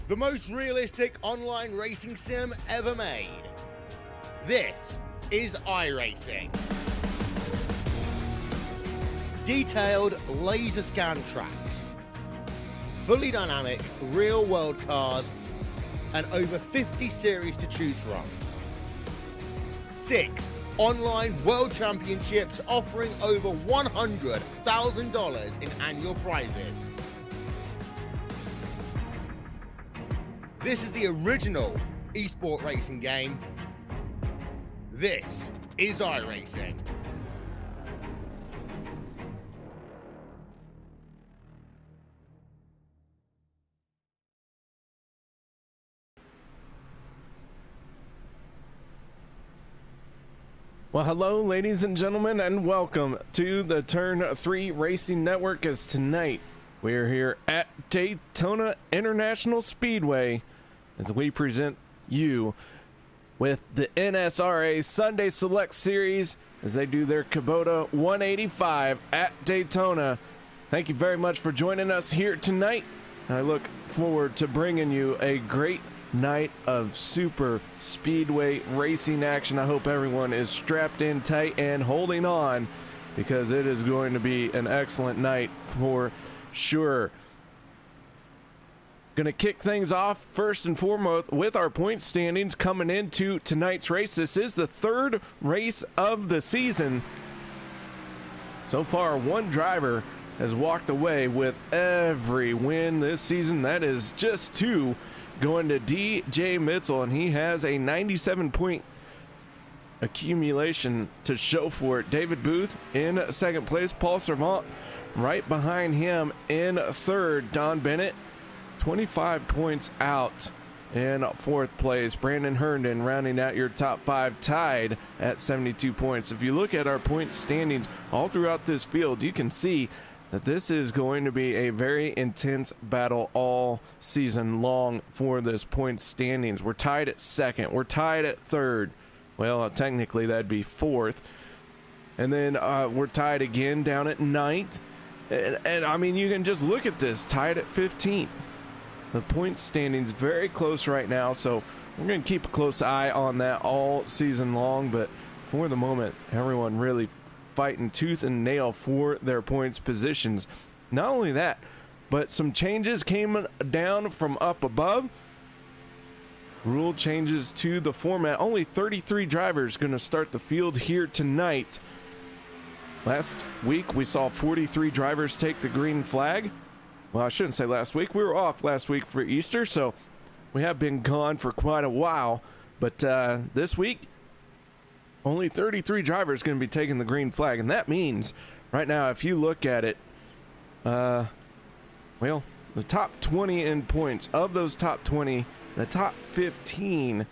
the most realistic online racing sim ever made. This is iRacing. Detailed laser scan tracks, fully dynamic real-world cars, and over 50 series to choose from. 6 online world championships offering over $100,000 in annual prizes. This is the original esport racing game. This is iRacing. Well, hello, ladies and gentlemen, and welcome to the Turn 3 Racing Network. As tonight, we're here at Daytona International Speedway as we present you with the NSRA Sunday Select Series as they do their Kubota 185 at Daytona. Thank you very much for joining us here tonight. I look forward to bringing you a great night of super speedway racing action. I hope everyone is strapped in tight and holding on, because it is going to be an excellent night for sure. Gonna kick things off first and foremost with our point standings coming into tonight's race. This is the third race of the season. So far, one driver has walked away with every win this season. That is just 2 going to DJ Mitchell, and he has a 97-point accumulation to show for it. David Booth in second place. Paul Servant right behind him in third. Don Bennett 25 points out in fourth place. Brandon Herndon rounding out your top 5, tied at 72 points. If you look at our point standings all throughout this field, you can see that this is going to be a very intense battle all season long for this point standings. We're tied at second. We're tied at third. Well, technically that'd be fourth. And then we're tied again down at ninth. And I mean, you can just look at this, tied at 15th. The point standings very close right now, so we're going to keep a close eye on that all season long. But for the moment, everyone really fighting tooth and nail for their points positions. Not only that, but some changes came down from up above. Rule changes to the format. Only 33 drivers going to start the field here tonight. Last week we saw 43 drivers take the green flag. Well, I shouldn't say last week. We were off last week for Easter, so we have been gone for quite a while. But this week, only 33 drivers going to be taking the green flag, and that means right now, if you look at it, well, the top 20 in points, of those top 20, the top 15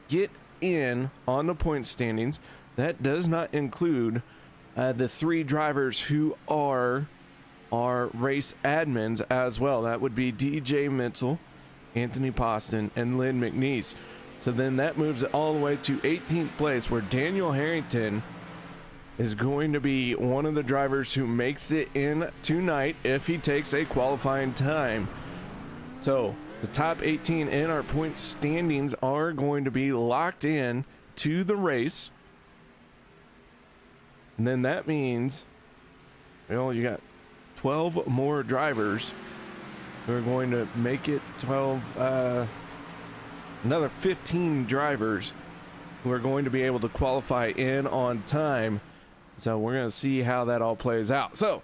get in on the point standings. That does not include the 3 drivers who are race admins as well. That would be DJ Mitchell, Anthony Poston, and Lynn McNeese. So then that moves it all the way to 18th place, where Daniel Harrington is going to be one of the drivers who makes it in tonight if he takes a qualifying time. So the top 18 in our point standings are going to be locked in to the race. And then that means, well, you got 12 more drivers who are going to make it. Another 15 drivers who are going to be able to qualify in on time. So we're going to see how that all plays out. So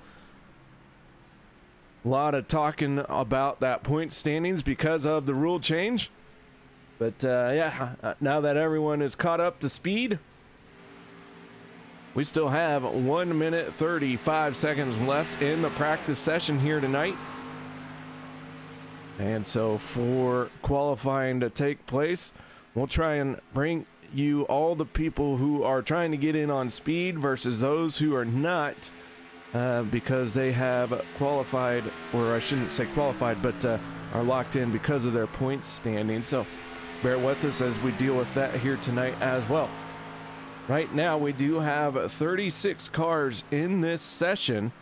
a lot of talking about that point standings because of the rule change. But now that everyone is caught up to speed, we still have 1 minute 35 seconds left in the practice session here tonight. And so for qualifying to take place, we'll try and bring you all the people who are trying to get in on speed versus those who are not, because they have qualified, or I shouldn't say qualified, but are locked in because of their points standing. So bear with us as we deal with that here tonight as well. Right now we do have 36 cars in this session,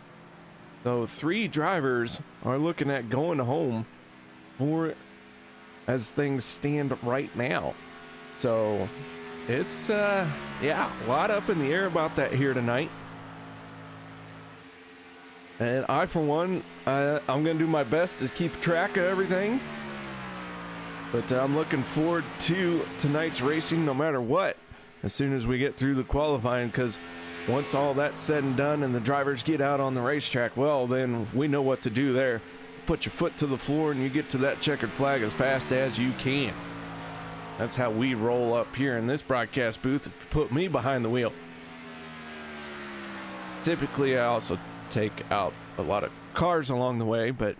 so 3 drivers are looking at going home for as things stand right now. So it's yeah, a lot up in the air about that here tonight. And I, for one, I'm going to do my best to keep track of everything. But I'm looking forward to tonight's racing no matter what, as soon as we get through the qualifying, because once all that's said and done and the drivers get out on the racetrack, well, then we know what to do there. Put your foot to the floor and you get to that checkered flag as fast as you can. That's how we roll up here in this broadcast booth. Put me behind the wheel. Typically, I also take out a lot of cars along the way, but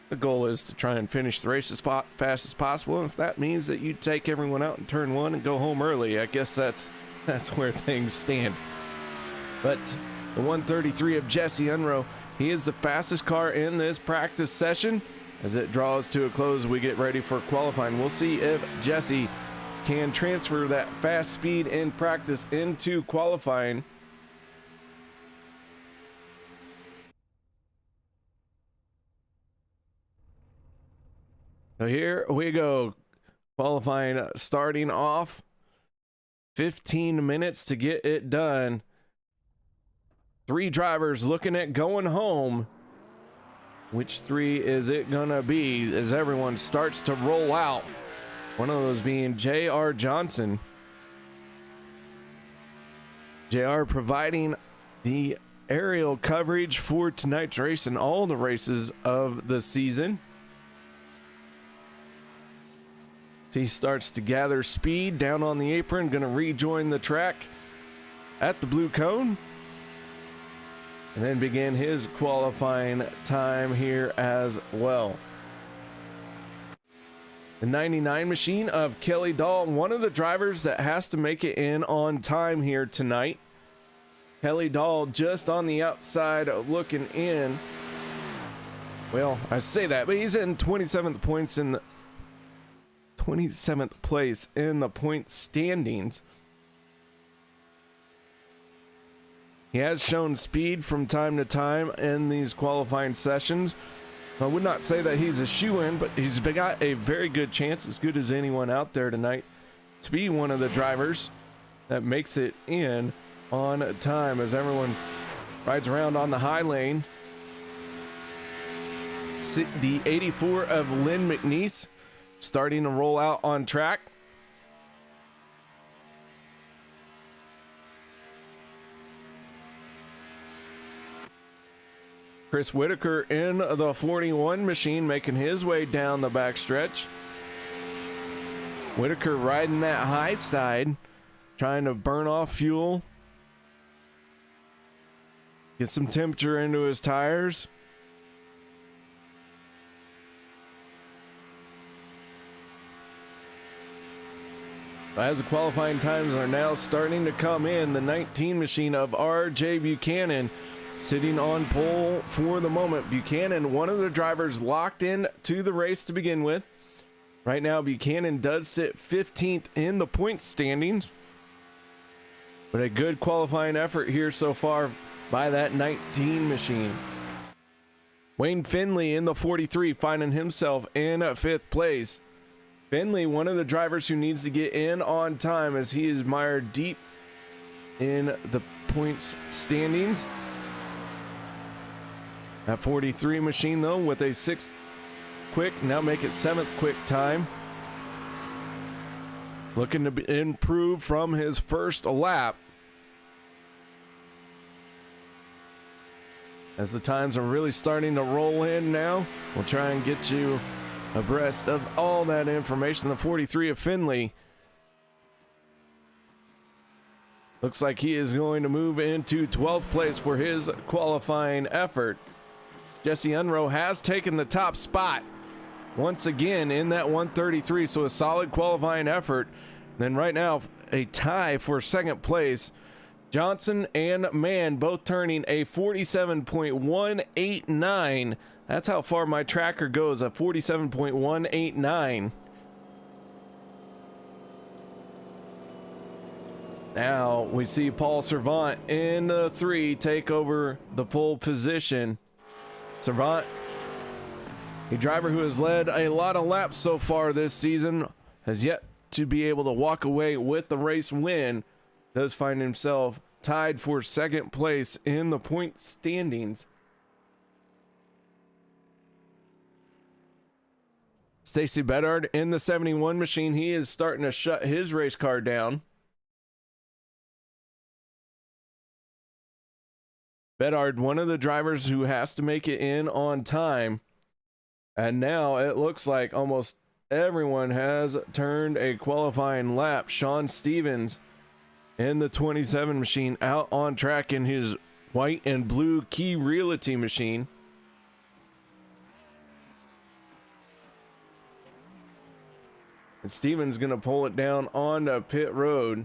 the goal is to try and finish the race as fast as possible. And if that means that you take everyone out in turn one and go home early, I guess that's where things stand. But the 133 of Jesse Unruh, he is the fastest car in this practice session. As it draws to a close, we get ready for qualifying. We'll see if Jesse can transfer that fast speed in practice into qualifying. So here we go. Qualifying starting off. 15 minutes to get it done. 3 drivers looking at going home. Which 3 is it gonna be as everyone starts to roll out? One of those being J.R. Johnson. J.R. providing the aerial coverage for tonight's race and all the races of the season. He starts to gather speed down on the apron, gonna rejoin the track at the blue cone. And then begin his qualifying time here as well. The 99 machine of Kelly Dahl, one of the drivers that has to make it in on time here tonight. Kelly Dahl just on the outside looking in. Well, I say that, but he's in 27th points in the 27th place in the point standings. He has shown speed from time to time in these qualifying sessions. I would not say that he's a shoe-in, but he's got a very good chance, as good as anyone out there tonight, to be one of the drivers that makes it in on time as everyone rides around on the high lane. The 84 of Lynn McNeese starting to roll out on track. Chris Whitaker in the 41 machine making his way down the backstretch. Whitaker riding that high side, trying to burn off fuel, get some temperature into his tires. As the qualifying times are now starting to come in, the 19 machine of R.J. Buchanan sitting on pole for the moment. Buchanan, one of the drivers locked in to the race to begin with. Right now, Buchanan does sit 15th in the point standings. But a good qualifying effort here so far by that 19 machine. Wayne Finley in the 43 finding himself in 5th place. Finley, one of the drivers who needs to get in on time as he is mired deep in the points standings. That 43 machine, though, with a 6th quick, now make it 7th quick time. Looking to improve from his first lap. As the times are really starting to roll in now, we'll try and get you abreast of all that information. The 43 of Finley looks like he is going to move into 12th place for his qualifying effort. Jesse Unruh has taken the top spot once again in that 133, so a solid qualifying effort. Then right now, a tie for 2nd place. Johnson and Mann both turning a 47.189. That's how far my tracker goes, a 47.189. Now we see Paul Servant in the 3 take over the pole position. Servant A driver who has led a lot of laps so far this season has yet to be able to walk away with the race win, does find himself tied for second place in the point standings. Stacy Bedard in the 71 machine. He is starting to shut his race car down. Bedard, one of the drivers who has to make it in on time. And now it looks like almost everyone has turned a qualifying lap. Sean Stevens in the 27 machine out on track in his white and blue Key Realty machine. And Stevens going to pull it down onto pit road.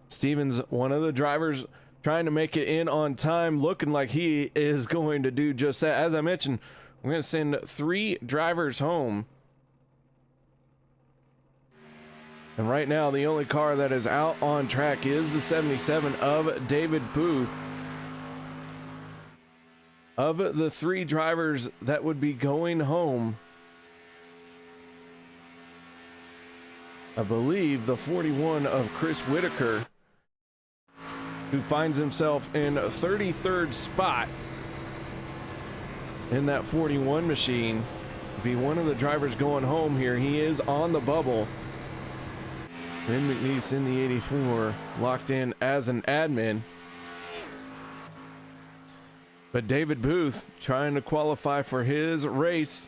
Stevens, one of the drivers trying to make it in on time, looking like he is going to do just that. As I mentioned, we're going to send 3 drivers home. And right now, the only car that is out on track is the 77 of David Booth. Of the 3 drivers that would be going home, I believe the 41 of Chris Whitaker, who finds himself in 33rd spot in that 41 machine, be one of the drivers going home here. He is on the bubble. Ben McNeese in the 84, locked in as an admin. But David Booth trying to qualify for his race.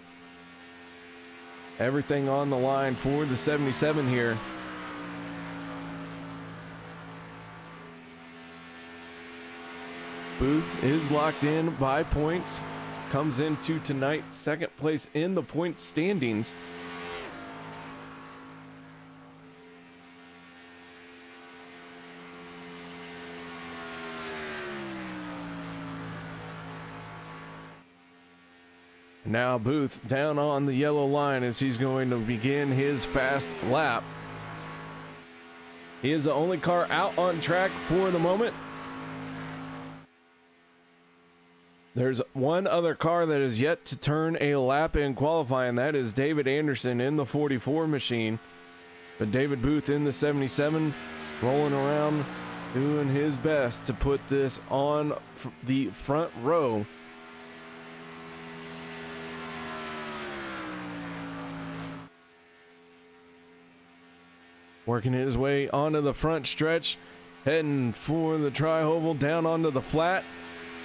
Everything on the line for the 77 here. Booth is locked in by points. Comes into tonight second place in the point standings. Now Booth down on the yellow line as he's going to begin his fast lap. He is the only car out on track for the moment. There's one other car that is yet to turn a lap in qualifying. That is David Anderson in the 44 machine. But David Booth in the 77 rolling around doing his best to put this on the front row. Working his way onto the front stretch, heading for the tri-oval, down onto the flat,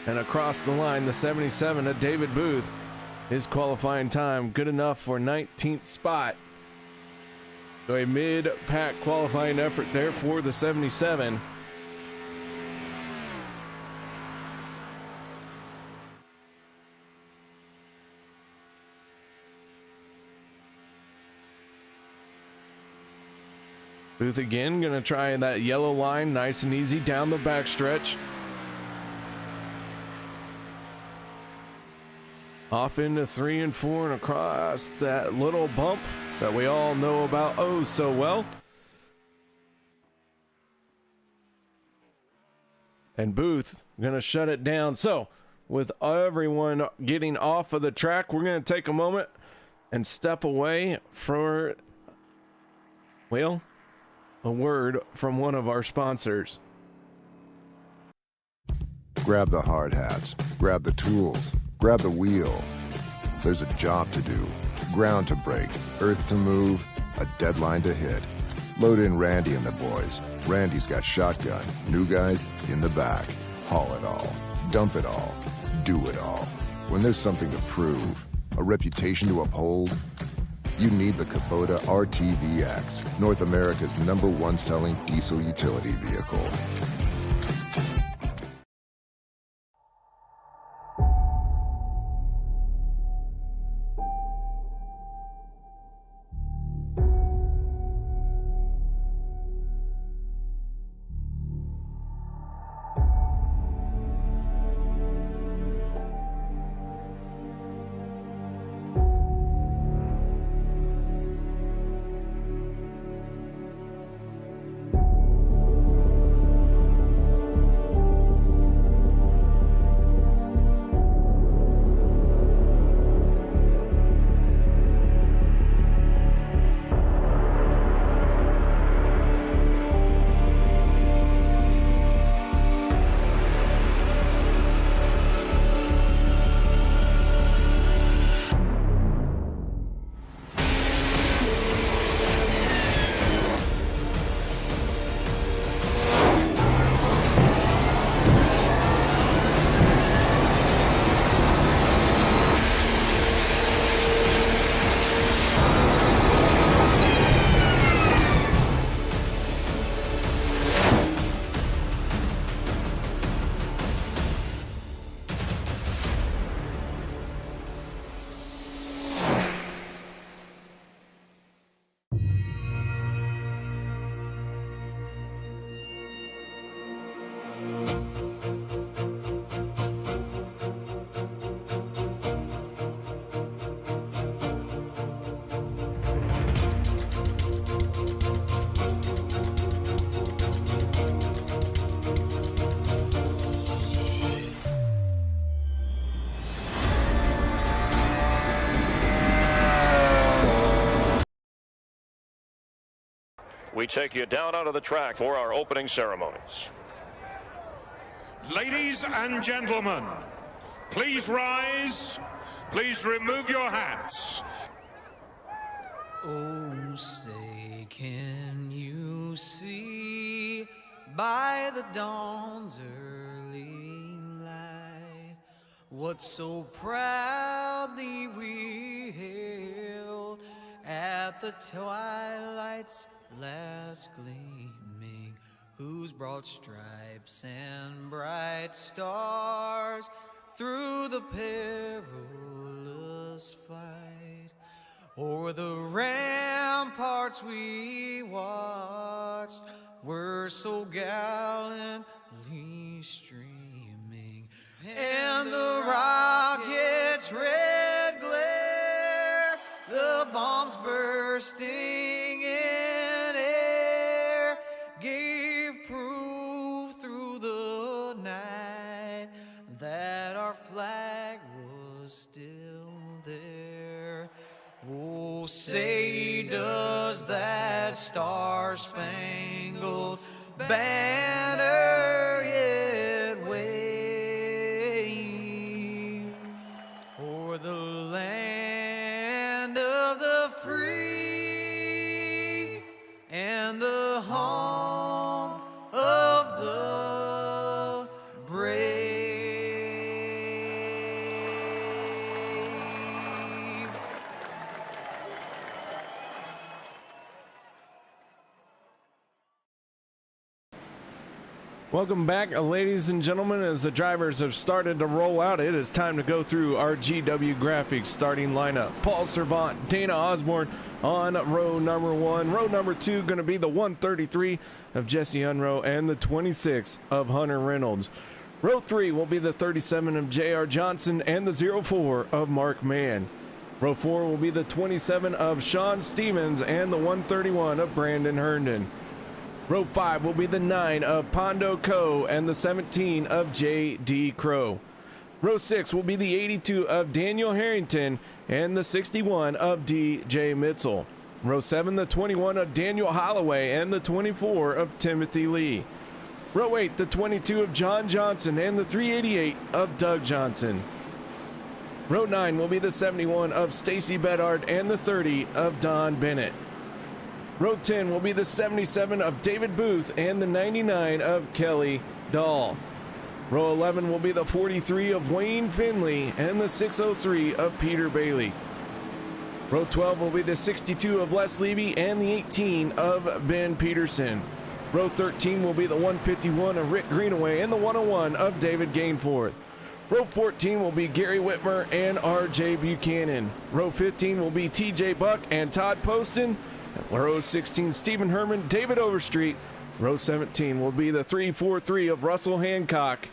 and across the line, the 77 of David Booth. His qualifying time good enough for 19th spot. So a mid-pack qualifying effort there for the 77. Booth again going to try that yellow line nice and easy down the backstretch. Off into 3 and 4 and across that little bump that we all know about oh so well. And Booth going to shut it down. So with everyone getting off of the track, we're going to take a moment and step away for, well, a word from one of our sponsors. Grab the hard hats, grab the tools, grab the wheel. There's a job to do, ground to break, earth to move, a deadline to hit. Load in Randy and the boys. Randy's got shotgun, new guys in the back. Haul it all, dump it all, do it all. When there's something to prove, a reputation to uphold, you need the Kubota RTVX, North America's #1 selling diesel utility vehicle. We take you down onto the track for our opening ceremonies. Ladies and gentlemen, please rise. Please remove your hats. Oh, say, can you see by the dawn's early light what so proudly we hailed at the twilight's last gleaming, whose broad stripes and bright stars through the perilous flight o'er the ramparts we watched were so gallantly streaming, and the rocket's red glare, the bombs bursting in air, gave proof through the night that our flag was still there. Oh, say, does that star-spangled banner yet wave o'er the land of the free and the home of the brave? Welcome back, ladies and gentlemen. As the drivers have started to roll out, it is time to go through our GW Graphics starting lineup. Paul Servant, Dana Osborne on row number 1. Row number 2 going to be the 133 of Jesse Unroe and the 26 of Hunter Reynolds. Row 3 will be the 37 of J.R. Johnson and the 04 of Mark Mann. Row 4 will be the 27 of Sean Stevens and the 131 of Brandon Herndon. Row 5 will be the 9 of Pondo Coe and the 17 of J.D. Crow. Row 6 will be the 82 of Daniel Harrington and the 61 of D.J. Mitzel. Row 7, the 21 of Daniel Holloway and the 24 of Timothy Lee. Row 8, the 22 of John Johnson and the 388 of Doug Johnson. Row 9 will be the 71 of Stacy Bedard and the 30 of Don Bennett. Row 10 will be the 77 of David Booth and the 99 of Kelly Dahl. Row 11 will be the 43 of Wayne Finley and the 603 of Peter Bailey. Row 12 will be the 62 of Les Levy and the 18 of Ben Peterson. Row 13 will be the 151 of Rick Greenaway and the 101 of David Gainforth. Row 14 will be Gary Whitmer and R.J. Buchanan. Row 15 will be T.J. Buck and Todd Poston. Row 16, Stephen Herman, David Overstreet. Row 17 will be the 343 of Russell Hancock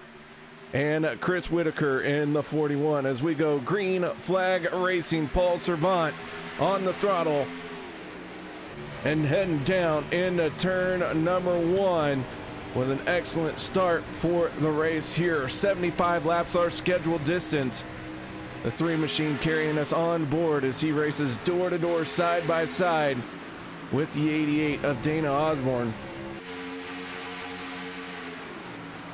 and Chris Whitaker in the 41. As we go green flag racing, Paul Servant on the throttle and heading down into turn number 1 with an excellent start for the race here. 75 laps our scheduled distance. The 3 machine carrying us on board as he races door to door, side by side with the 88 of Dana Osborne.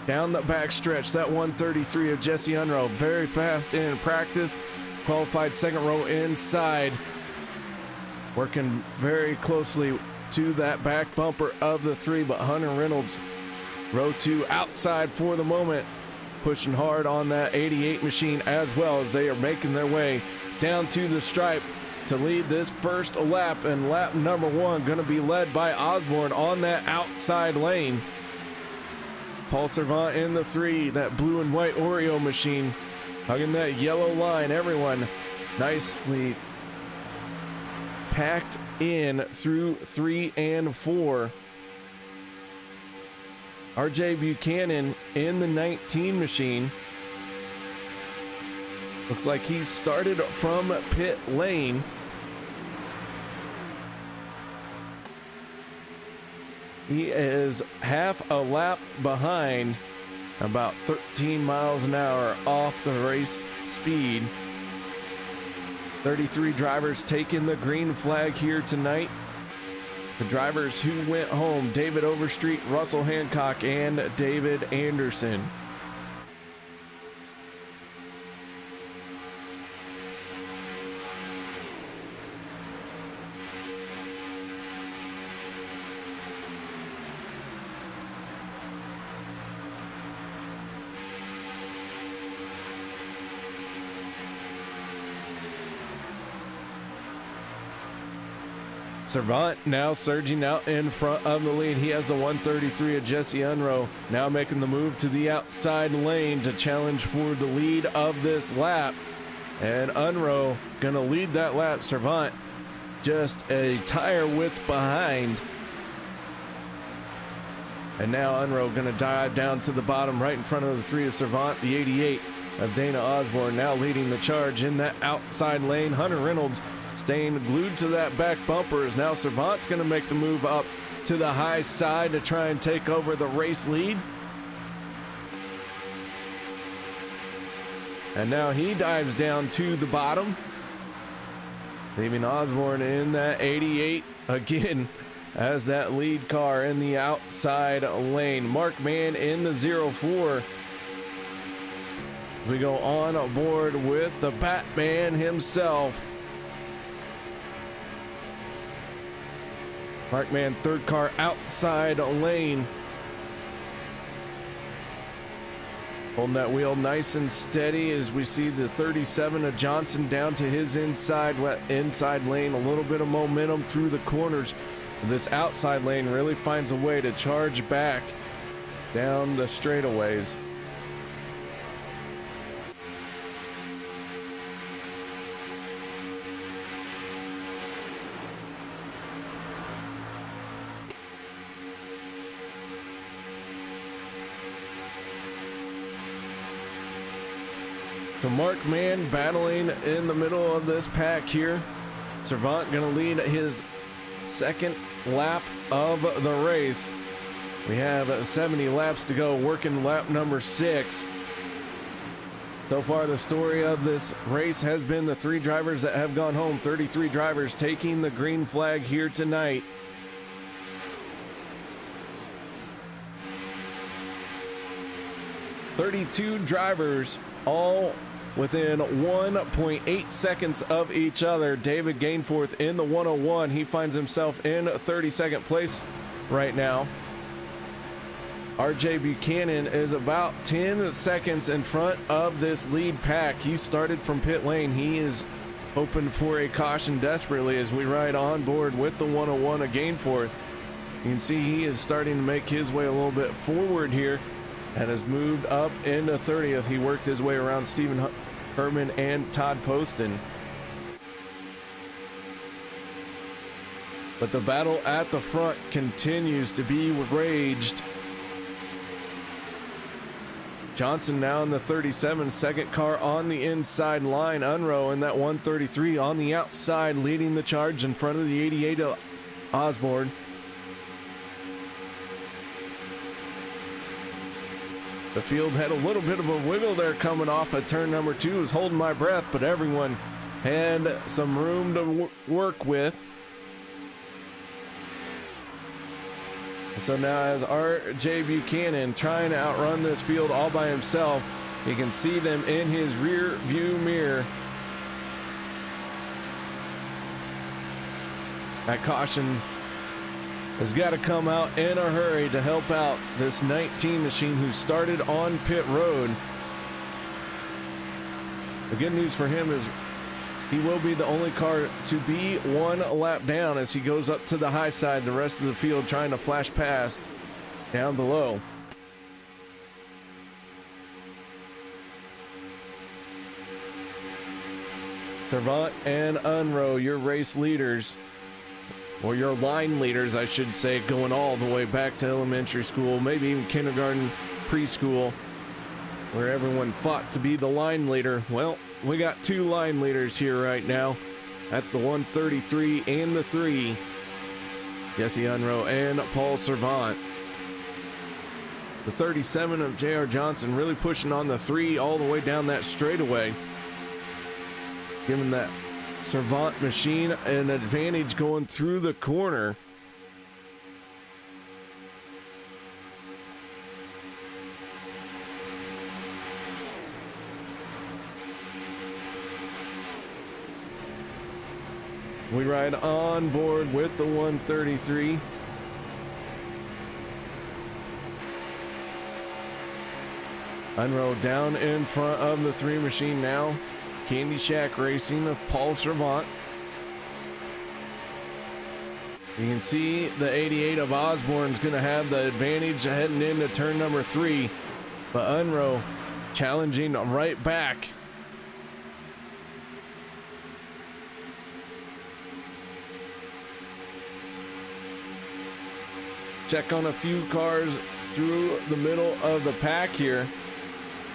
Down the back stretch, that 133 of Jesse Unroe, very fast in practice, qualified second row inside, working very closely to that back bumper of the 3, but Hunter Reynolds, row 2 outside for the moment, pushing hard on that 88 machine as well as they are making their way down to the stripe to lead this first lap, and lap number 1 going to be led by Osborne on that outside lane. Paul Servant in the 3, that blue and white Oreo machine, hugging that yellow line. Everyone nicely packed in through 3 and 4. RJ Buchanan in the 19 machine. Looks like he started from pit lane. He is half a lap behind, about 13 miles an hour off the race speed. 33 drivers taking the green flag here tonight. The drivers who went home: David Overstreet, Russell Hancock, and David Anderson. Servant now surging out in front of the lead. He has a 133 of Jesse Unroe, now making the move to the outside lane to challenge for the lead of this lap. And Unroe going to lead that lap. Servant just a tire width behind. And now Unroe going to dive down to the bottom right in front of the 3 of Servant. The 88 of Dana Osborne now leading the charge in that outside lane. Hunter Reynolds staying glued to that back bumper, as now Servant's going to make the move up to the high side to try and take over the race lead. And now he dives down to the bottom, leaving Osborne in that 88 again as that lead car in the outside lane. Mark Mann in the 04. We go on board with the Batman himself. Mark Mann, third car outside lane. Holding that wheel nice and steady as we see the 37 of Johnson down to his inside lane. A little bit of momentum through the corners. This outside lane really finds a way to charge back down the straightaways. So Mark Mann battling in the middle of this pack here. Servant going to lead his second lap of the race. We have 70 laps to go, working lap number 6. So far, the story of this race has been the 3 drivers that have gone home. 33 drivers taking the green flag here tonight. "32 drivers, all within 1.8 seconds of each other." David Gainforth in the 101. He finds himself in 32nd place right now. RJ Buchanan is about 10 seconds in front of this lead pack. He started from pit lane. He is hoping for a caution desperately as we ride on board with the 101 of Gainforth. You can see he is starting to make his way a little bit forward here and has moved up into 30th. He worked his way around Stephen Herman and Todd Poston. But the battle at the front continues to be waged. Johnson now in the 37, second car on the inside line. Unroe in that 133 on the outside, leading the charge in front of the 88 of Osborne. The field had a little bit of a wiggle there coming off at turn number 2. Was holding my breath, but everyone had some room to work with. So now as RJ Buchanan trying to outrun this field all by himself, you can see them in his rear view mirror. That caution has got to come out in a hurry to help out this 19 machine who started on pit road. The good news for him is he will be the only car to be one lap down as he goes up to the high side. The rest of the field trying to flash past down below. Servant and Unroe, your race leaders. or your line leaders, I should say, going all the way back to elementary school, maybe even kindergarten, preschool, where everyone fought to be the line leader. Well, we got two line leaders here right now. That's the 133 and the 3, Jesse Unruh and Paul Servant. The 37 of J.R. Johnson really pushing on the 3 all the way down that straightaway, giving that Servant machine an advantage going through the corner. We ride on board with the 133. Unruh down in front of the 3 machine now. Candy Shack Racing of Paul Servant. You can see the 88 of Osborne's going to have the advantage heading into turn number 3. But Unruh challenging right back. Check on a few cars through the middle of the pack here.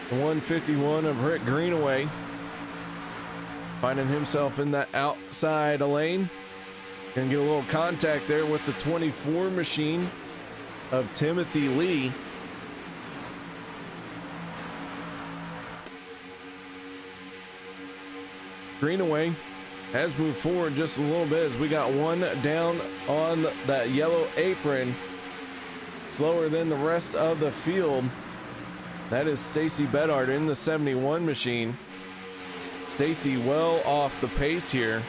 The 151 of Rick Greenaway finding himself in that outside lane. Gonna get a little contact there with the 24 machine of Timothy Lee. Greenaway has moved forward just a little bit as we got one down on that yellow apron. Slower than the rest of the field. That is Stacy Bedard in the 71 machine. Stacy well off the pace here.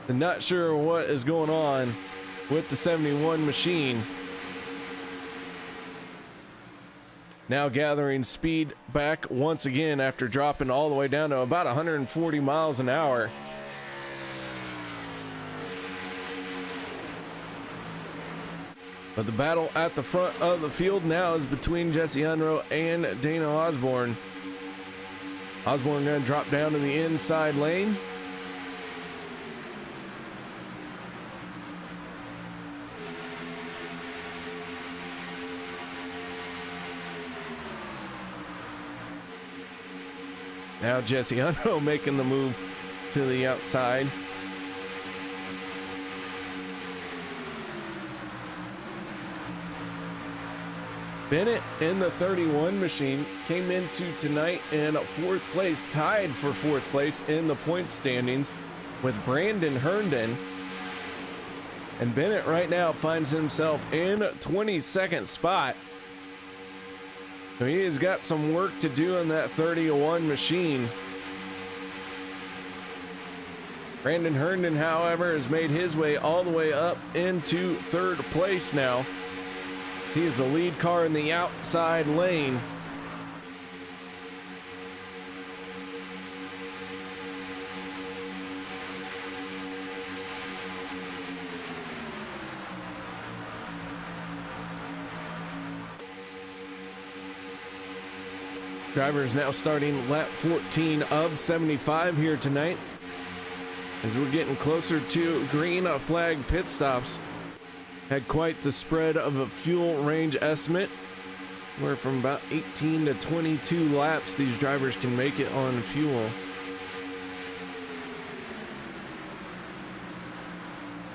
And not sure what is going on with the 71 machine. Now gathering speed back once again after dropping all the way down to about 140 miles an hour. But the battle at the front of the field now is between Jesse Unruh and Dana Osborne. Osborne going to drop down in the inside lane. Now Jesse Unruh making the move to the outside. Bennett in the 31 machine came into tonight in 4th place, tied for 4th place in the points standings with Brandon Herndon. And Bennett right now finds himself in 22nd spot. So he has got some work to do in that 31 machine. Brandon Herndon, however, has made his way all the way up into 3rd place now. He is the lead car in the outside lane. Drivers now starting lap 14 of 75 here tonight. As we're getting closer to green flag pit stops. Had quite the spread of a fuel range estimate. Where from about 18 to 22 laps these drivers can make it on fuel.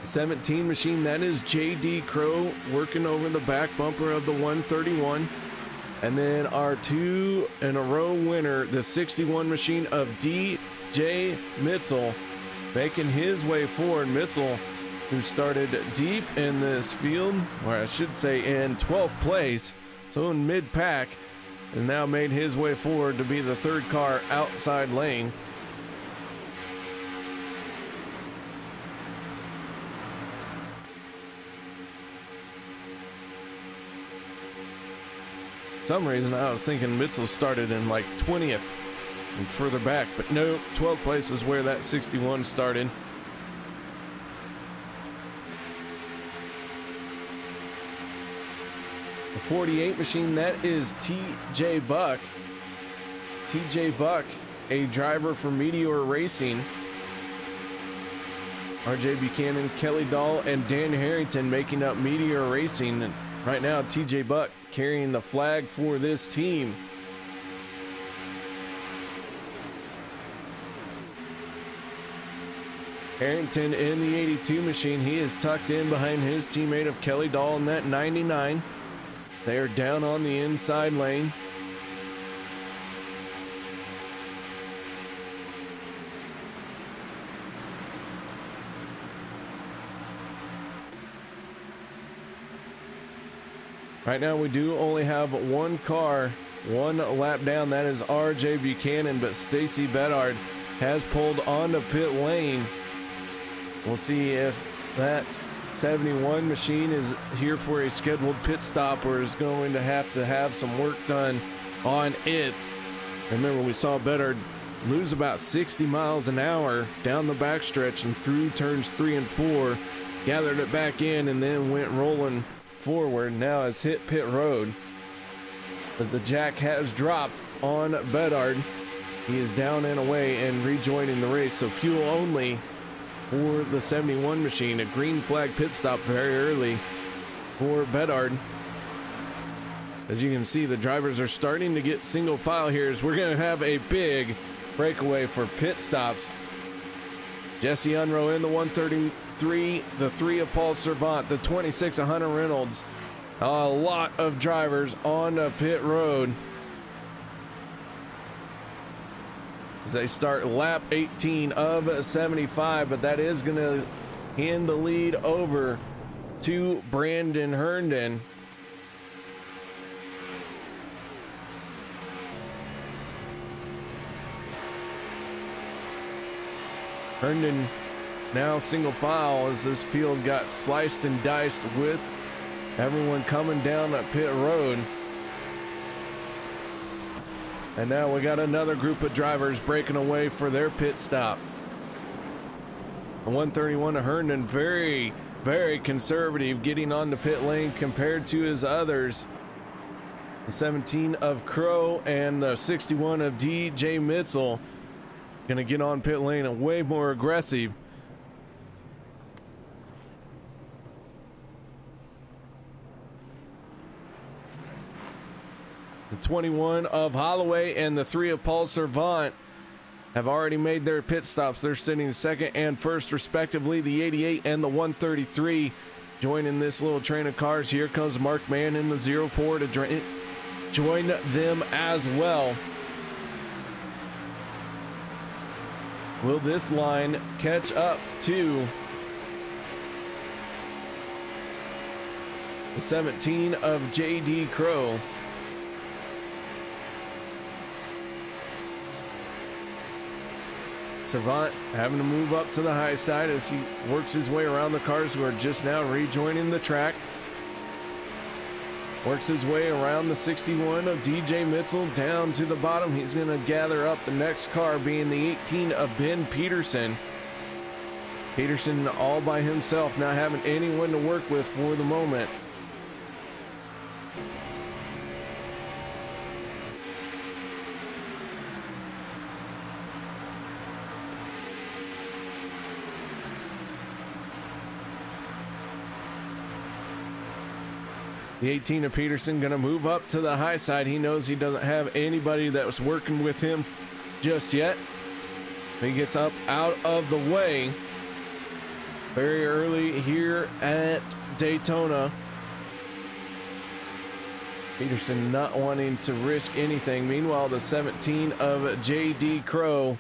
The 17 machine, that is J.D. Crow working over the back bumper of the 131. And then our 2 in a row winner, the 61 machine of D.J. Mitzel, making his way forward. Mitzel, who started deep in this field, or I should say in 12th place, so in mid-pack, has now made his way forward to be the 3rd car outside lane. For some reason I was thinking Mitzel started in like 20th and further back, but no, 12th place is where that 61 started. The 48 machine, that is TJ Buck. TJ Buck a driver for Meteor Racing. RJ Buchanan, Kelly Dahl, and Dan Harrington making up Meteor Racing. And right now, TJ Buck carrying the flag for this team. Harrington in the 82 machine. He is tucked in behind his teammate of Kelly Dahl in that 99. They are down on the inside lane. Right now we do only have one car, one lap down. That is RJ Buchanan, but Stacy Bedard has pulled onto pit lane. We'll see if that 71 machine is here for a scheduled pit stop or is going to have some work done on it. Remember, we saw Bedard lose about 60 miles an hour down the backstretch and through turns 3 and 4, gathered it back in, and then went rolling forward. Now has hit pit road, but the jack has dropped on Bedard. He is down and away and rejoining the race, so fuel only for the 71 machine. A green flag pit stop very early for Bedard. As you can see, the drivers are starting to get single file here as we're going to have a big breakaway for pit stops. Jesse Unrow in the 133, the 3 of Paul Servant, the 26 of Hunter Reynolds. A lot of drivers on the pit road as they start lap 18 of 75, but that is going to hand the lead over to Brandon Herndon. Herndon now single file as this field got sliced and diced with everyone coming down that pit road. And now we got another group of drivers breaking away for their pit stop. The 131 of Herndon, very, very conservative, getting on the pit lane compared to his others. The 17 of Crow and the 61 of DJ Mitzel going to get on pit lane and way more aggressive. The 21 of Holloway and the 3 of Paul Servant have already made their pit stops. They're sitting second and first respectively. The 88 and the 133 joining this little train of cars. Here comes Mark Mann in the 04 to join them as well. Will this line catch up to the 17 of JD Crow? Servant having to move up to the high side as he works his way around the cars who are just now rejoining the track. Works his way around the 61 of DJ Mitzel down to the bottom. He's going to gather up the next car, being the 18 of Ben Peterson. Peterson all by himself, not having anyone to work with for the moment. The 18 of Peterson going to move up to the high side. He knows he doesn't have anybody that was working with him just yet. He gets up out of the way very early here at Daytona. Peterson not wanting to risk anything. Meanwhile, the 17 of JD Crow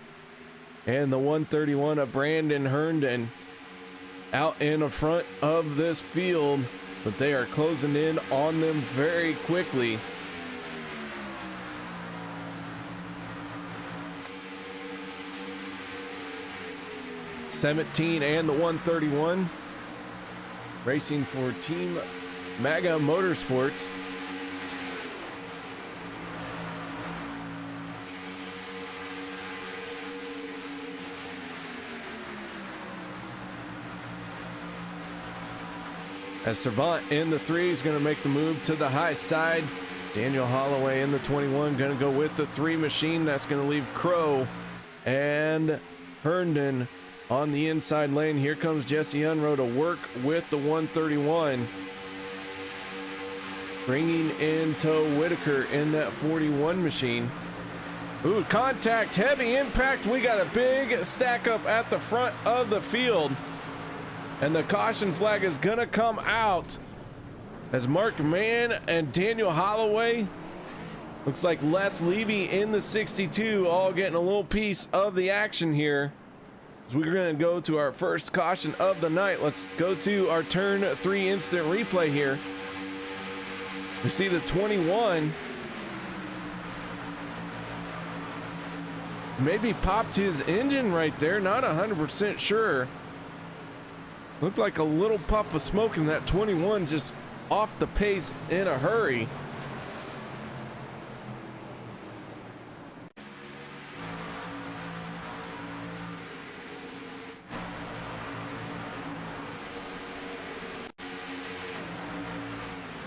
and the 131 of Brandon Herndon out in front of this field, but they are closing in on them very quickly. '17 and the 131 racing for Team MAGA Motorsports. As Servant in the 3 is going to make the move to the high side. Daniel Holloway in the 21 going to go with the 3 machine. That's going to leave Crow and Herndon on the inside lane. Here comes Jesse Unroe to work with the 131. Bringing in tow Whitaker in that 41 machine. Ooh, contact, heavy impact. We got a big stack up at the front of the field. And the caution flag is going to come out as Mark Mann and Daniel Holloway. Looks like Les Levy in the 62 all getting a little piece of the action here. So we're going to go to our first caution of the night. Let's go to our turn 3 instant replay here. We see the 21 maybe popped his engine right there. Not 100% sure. Looked like a little puff of smoke, and that 21 just off the pace in a hurry.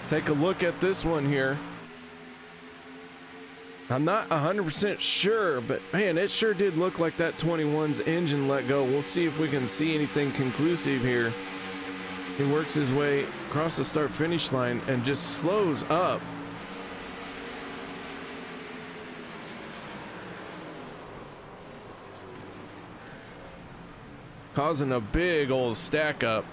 Take a look at this one here. I'm not 100% sure, but man, it sure did look like that 21's engine let go. We'll see if we can see anything conclusive here. He works his way across the start-finish line and just slows up. Causing a big old stack up.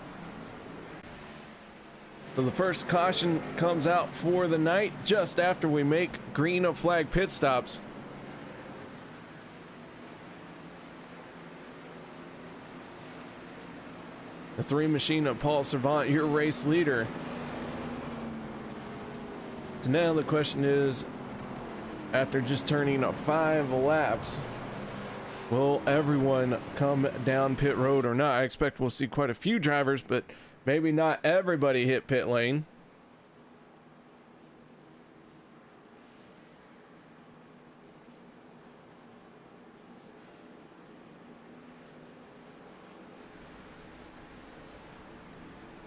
So the first caution comes out for the night just after we make green of flag pit stops. The 3 machine of Paul Servant, your race leader. So now the question is, after just turning 5 laps, will everyone come down pit road or not? I expect we'll see quite a few drivers, but maybe not everybody hit pit lane.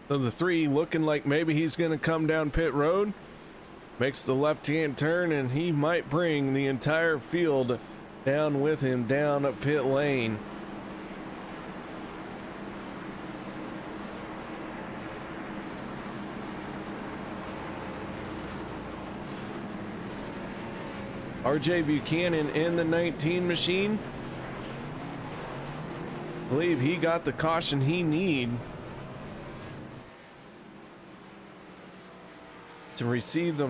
So the 3 looking like maybe he's going to come down pit road. Makes the left-hand turn, and he might bring the entire field down with him down pit lane. RJ Buchanan in the 19 machine. I believe he got the caution he need to receive the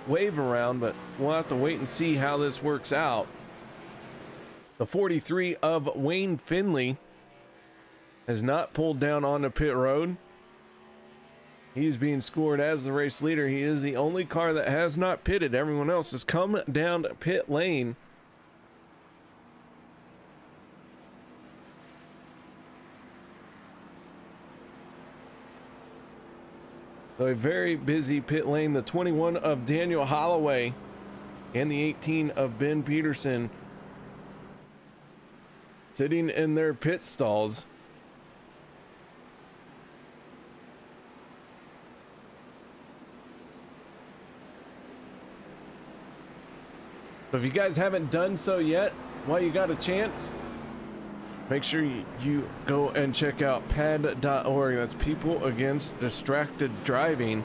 wave around, but we'll have to wait and see how this works out. The 43 of Wayne Finley has not pulled down on the pit road. He's being scored as the race leader. He is the only car that has not pitted. Everyone else has come down pit lane. So a very busy pit lane. The 21 of Daniel Holloway and the 18 of Ben Peterson sitting in their pit stalls. So if you guys haven't done so yet, while you got a chance, make sure you go and check out PADD.org. That's People Against Distracted Driving.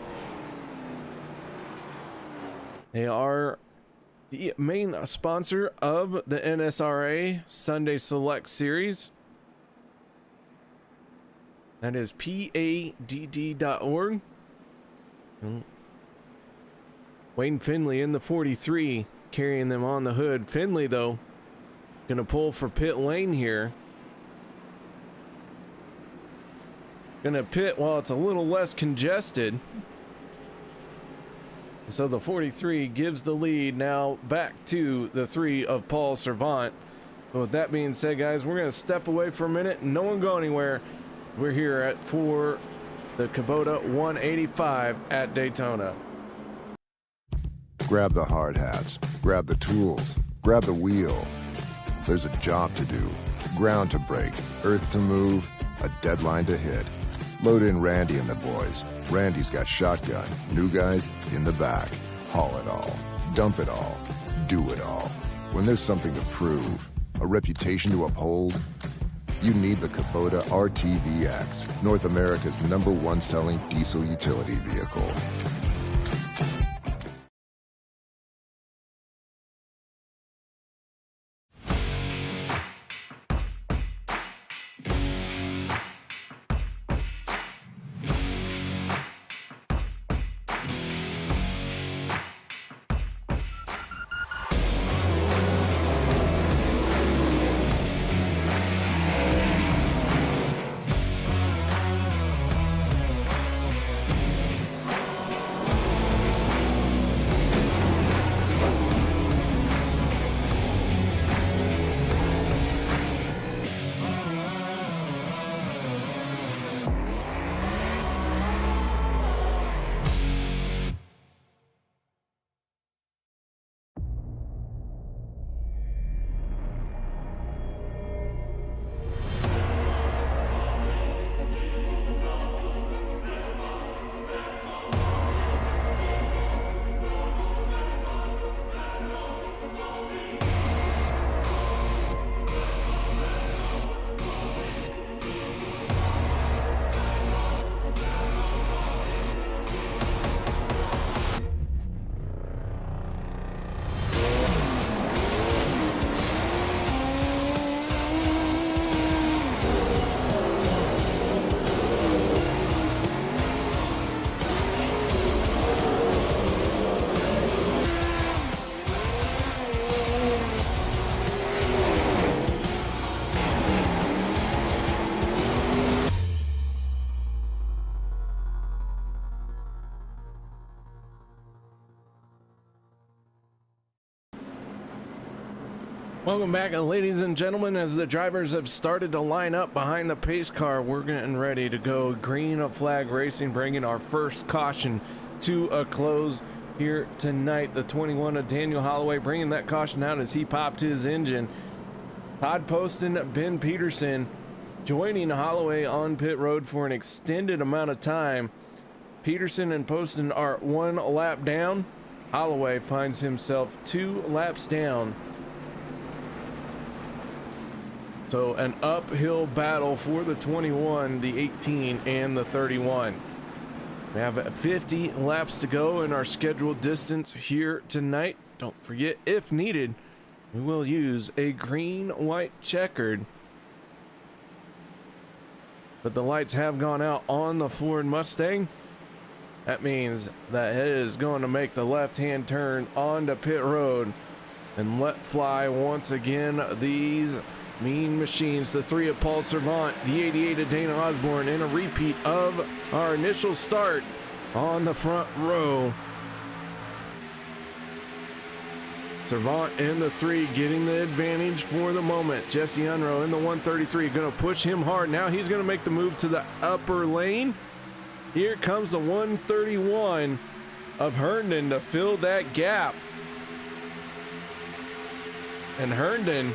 They are the main sponsor of the NSRA Sunday Select Series. That is PADD.org. Wayne Finley in the 43, carrying them on the hood. Finley, though, gonna pull for pit lane here. Gonna pit while it's a little less congested. So the 43 gives the lead now back to the 3 of Paul Servant. But with that being said, guys, we're gonna step away for a minute. No one go anywhere. We're here for the Kubota 185 at Daytona. Grab the hard hats, grab the tools, grab the wheel. There's a job to do, ground to break, earth to move, a deadline to hit. Load in Randy and the boys. Randy's got shotgun, new guys in the back. Haul it all. Dump it all. Do it all. When there's something to prove, a reputation to uphold, you need the Kubota RTVX, North America's #1 selling diesel utility vehicle. Welcome back, ladies and gentlemen. As the drivers have started to line up behind the pace car, we're getting ready to go green flag racing, bringing our first caution to a close here tonight. The 21 of Daniel Holloway bringing that caution out as he popped his engine. Todd Poston, Ben Peterson joining Holloway on pit road for an extended amount of time. Peterson and Poston are 1 lap down. Holloway finds himself 2 laps down. So an uphill battle for the 21, the 18, and the 31. We have 50 laps to go in our scheduled distance here tonight. Don't forget, if needed, we will use a green-white checkered. But the lights have gone out on the Ford Mustang. That means that it is going to make the left-hand turn onto pit road and let fly once again these mean machines. The 3 of Paul Servant, the 88 of Dana Osborne, and a repeat of our initial start on the front row. Servant in the 3 getting the advantage for the moment. Jesse Unruh in the 133 going to push him hard. Now he's going to make the move to the upper lane. Here comes the 131 of Herndon to fill that gap. And Herndon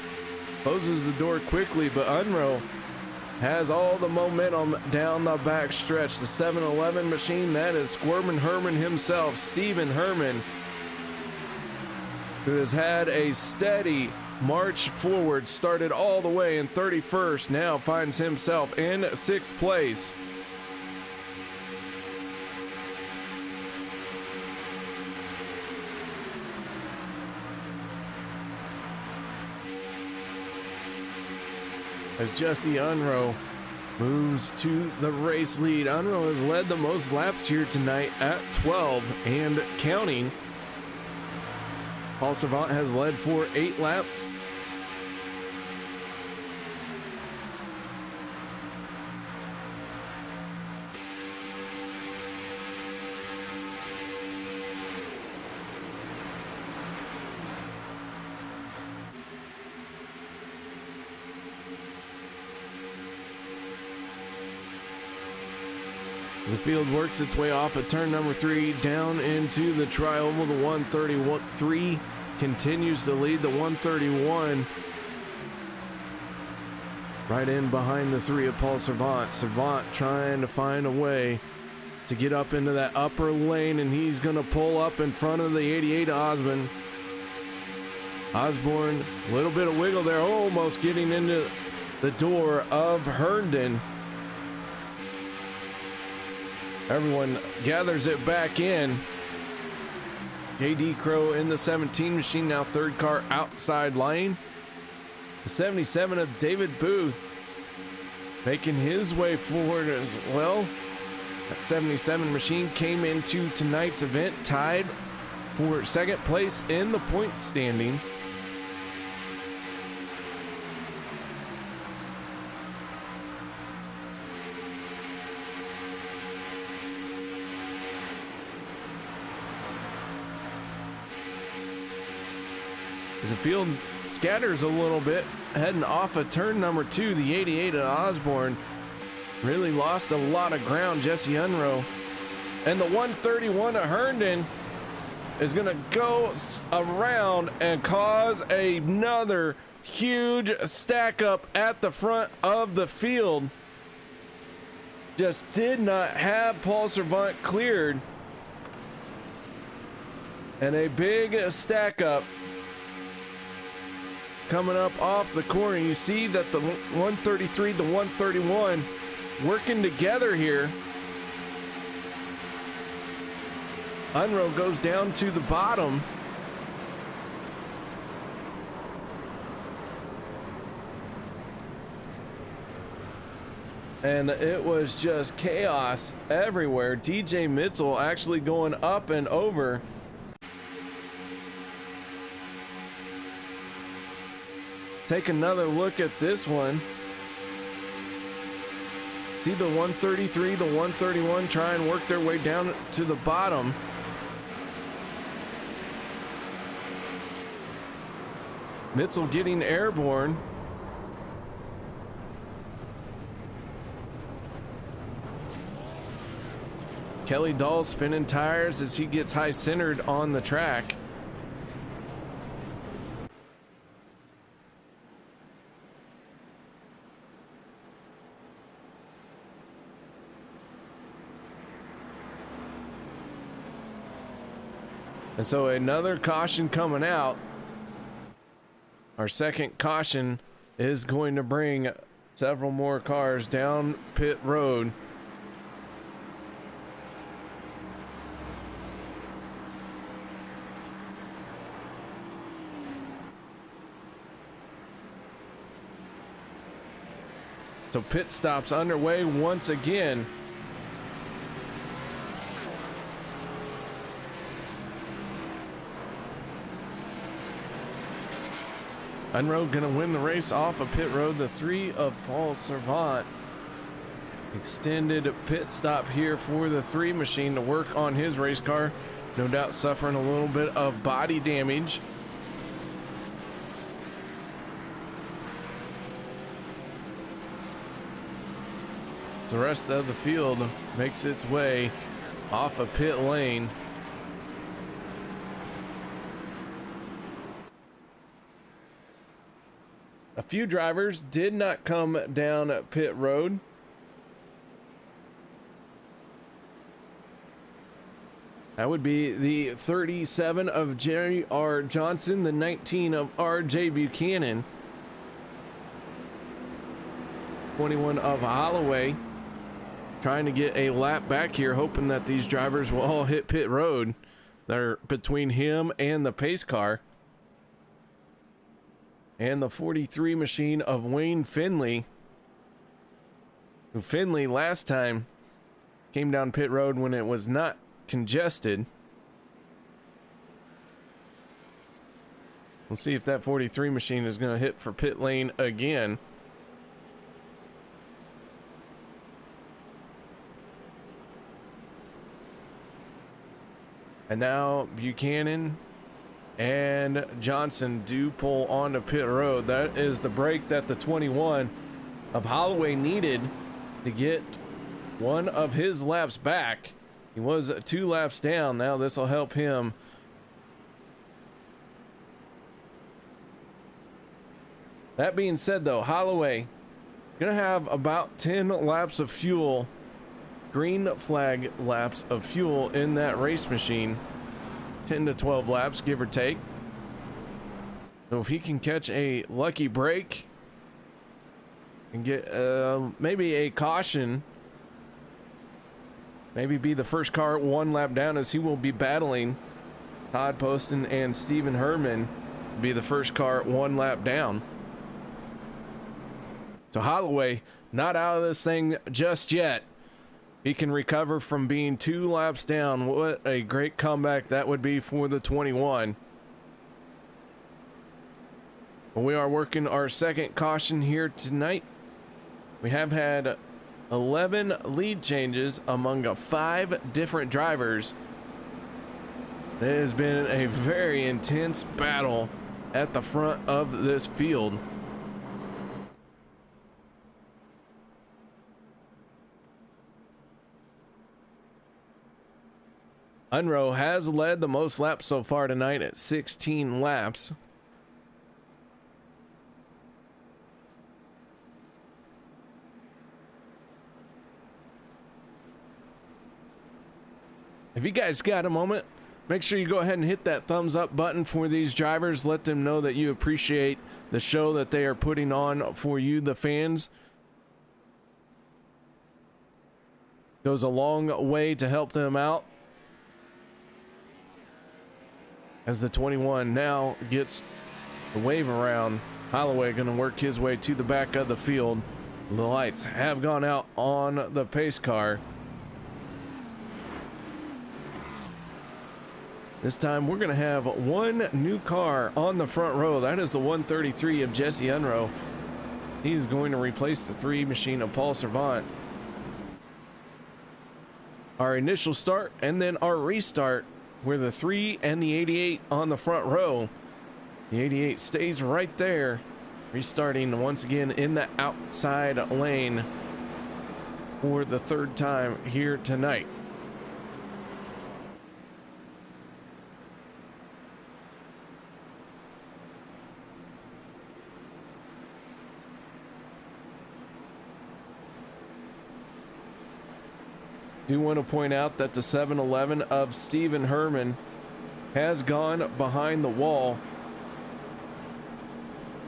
closes the door quickly, but Unruh has all the momentum down the back stretch. The 7-Eleven machine, that is Squirmin' Herman himself, Stephen Herman, who has had a steady march forward, started all the way in 31st, now finds himself in 6th place. As Jesse Unruh moves to the race lead. Unruh has led the most laps here tonight at 12 and counting. Paul Servant has led for 8 laps. As the field works its way off at turn number 3 down into the tri-oval, the 133 continues to lead. The 131 right in behind the 3 of Paul Servant. Servant trying to find a way to get up into that upper lane, and he's going to pull up in front of the 88 Osborne. Osborne, a little bit of wiggle there, almost getting into the door of Herndon. Everyone gathers it back in. JD Crow in the 17 machine, now third car outside lane. The 77 of David Booth making his way forward as well. That 77 machine came into tonight's event tied for second place in the point standings. As the field scatters a little bit, heading off of turn number 2, the 88 at Osborne really lost a lot of ground. Jesse Unrow and the 131 of Herndon is going to go around and cause another huge stack up at the front of the field. Just did not have Paul Servant cleared, and a big stack up coming up off the corner. You see that the 133, the 131 working together here. Unrow goes down to the bottom. And it was just chaos everywhere. DJ Mitzel actually going up and over. Take another look at this one. See the 133, the 131 try and work their way down to the bottom. Mitzel getting airborne. Kelly Dahl spinning tires as he gets high centered on the track. And so another caution coming out. Our second caution is going to bring several more cars down pit road. So pit stops underway once again. Unrow gonna win the race off of pit road. The 3 of Paul Servant. Extended pit stop here for the 3 machine to work on his race car. No doubt suffering a little bit of body damage. The rest of the field makes its way off of pit lane. A few drivers did not come down pit road. That would be the 37 of Jerry R. Johnson, the 19 of R.J. Buchanan, 21 of Holloway, trying to get a lap back here, hoping that these drivers will all hit pit road. They're between him and the pace car. And the 43 machine of Wayne Finley, who Finley last time came down pit road when it was not congested. We'll see if that 43 machine is going to hit for pit lane again. And now Buchanan and Johnson do pull onto pit road. That is the break that the 21 of Holloway needed to get one of his laps back. He was 2 laps down. Now this will help him. That being said, though, Holloway gonna have about 10 laps of fuel green flag laps of fuel in that race machine. 10 to 12 laps, give or take. So if he can catch a lucky break and get maybe a caution, maybe be the first car one lap down, as he will be battling Todd Poston and Stephen Herman, be the first car one lap down. So Holloway not out of this thing just yet. He can recover from being 2 laps down. What a great comeback that would be for the 21. We are working our second caution here tonight. We have had 11 lead changes among 5 different drivers. It has been a very intense battle at the front of this field. Unruh has led the most laps so far tonight at 16 laps. If you guys got a moment, make sure you go ahead and hit that thumbs up button for these drivers. Let them know that you appreciate the show that they are putting on for you, the fans. Goes a long way to help them out. As the 21 now gets the wave around, Holloway going to work his way to the back of the field. The lights have gone out on the pace car. This time we're going to have one new car on the front row. That is the 133 of Jesse Unruh. He's going to replace the 3 machine of Paul Servant. Our initial start and then our restart, where the 3 and the 88 on the front row. The 88 stays right there, restarting once again in the outside lane for the 3rd time here tonight. Do want to point out that the 7-Eleven of Stephen Herman has gone behind the wall.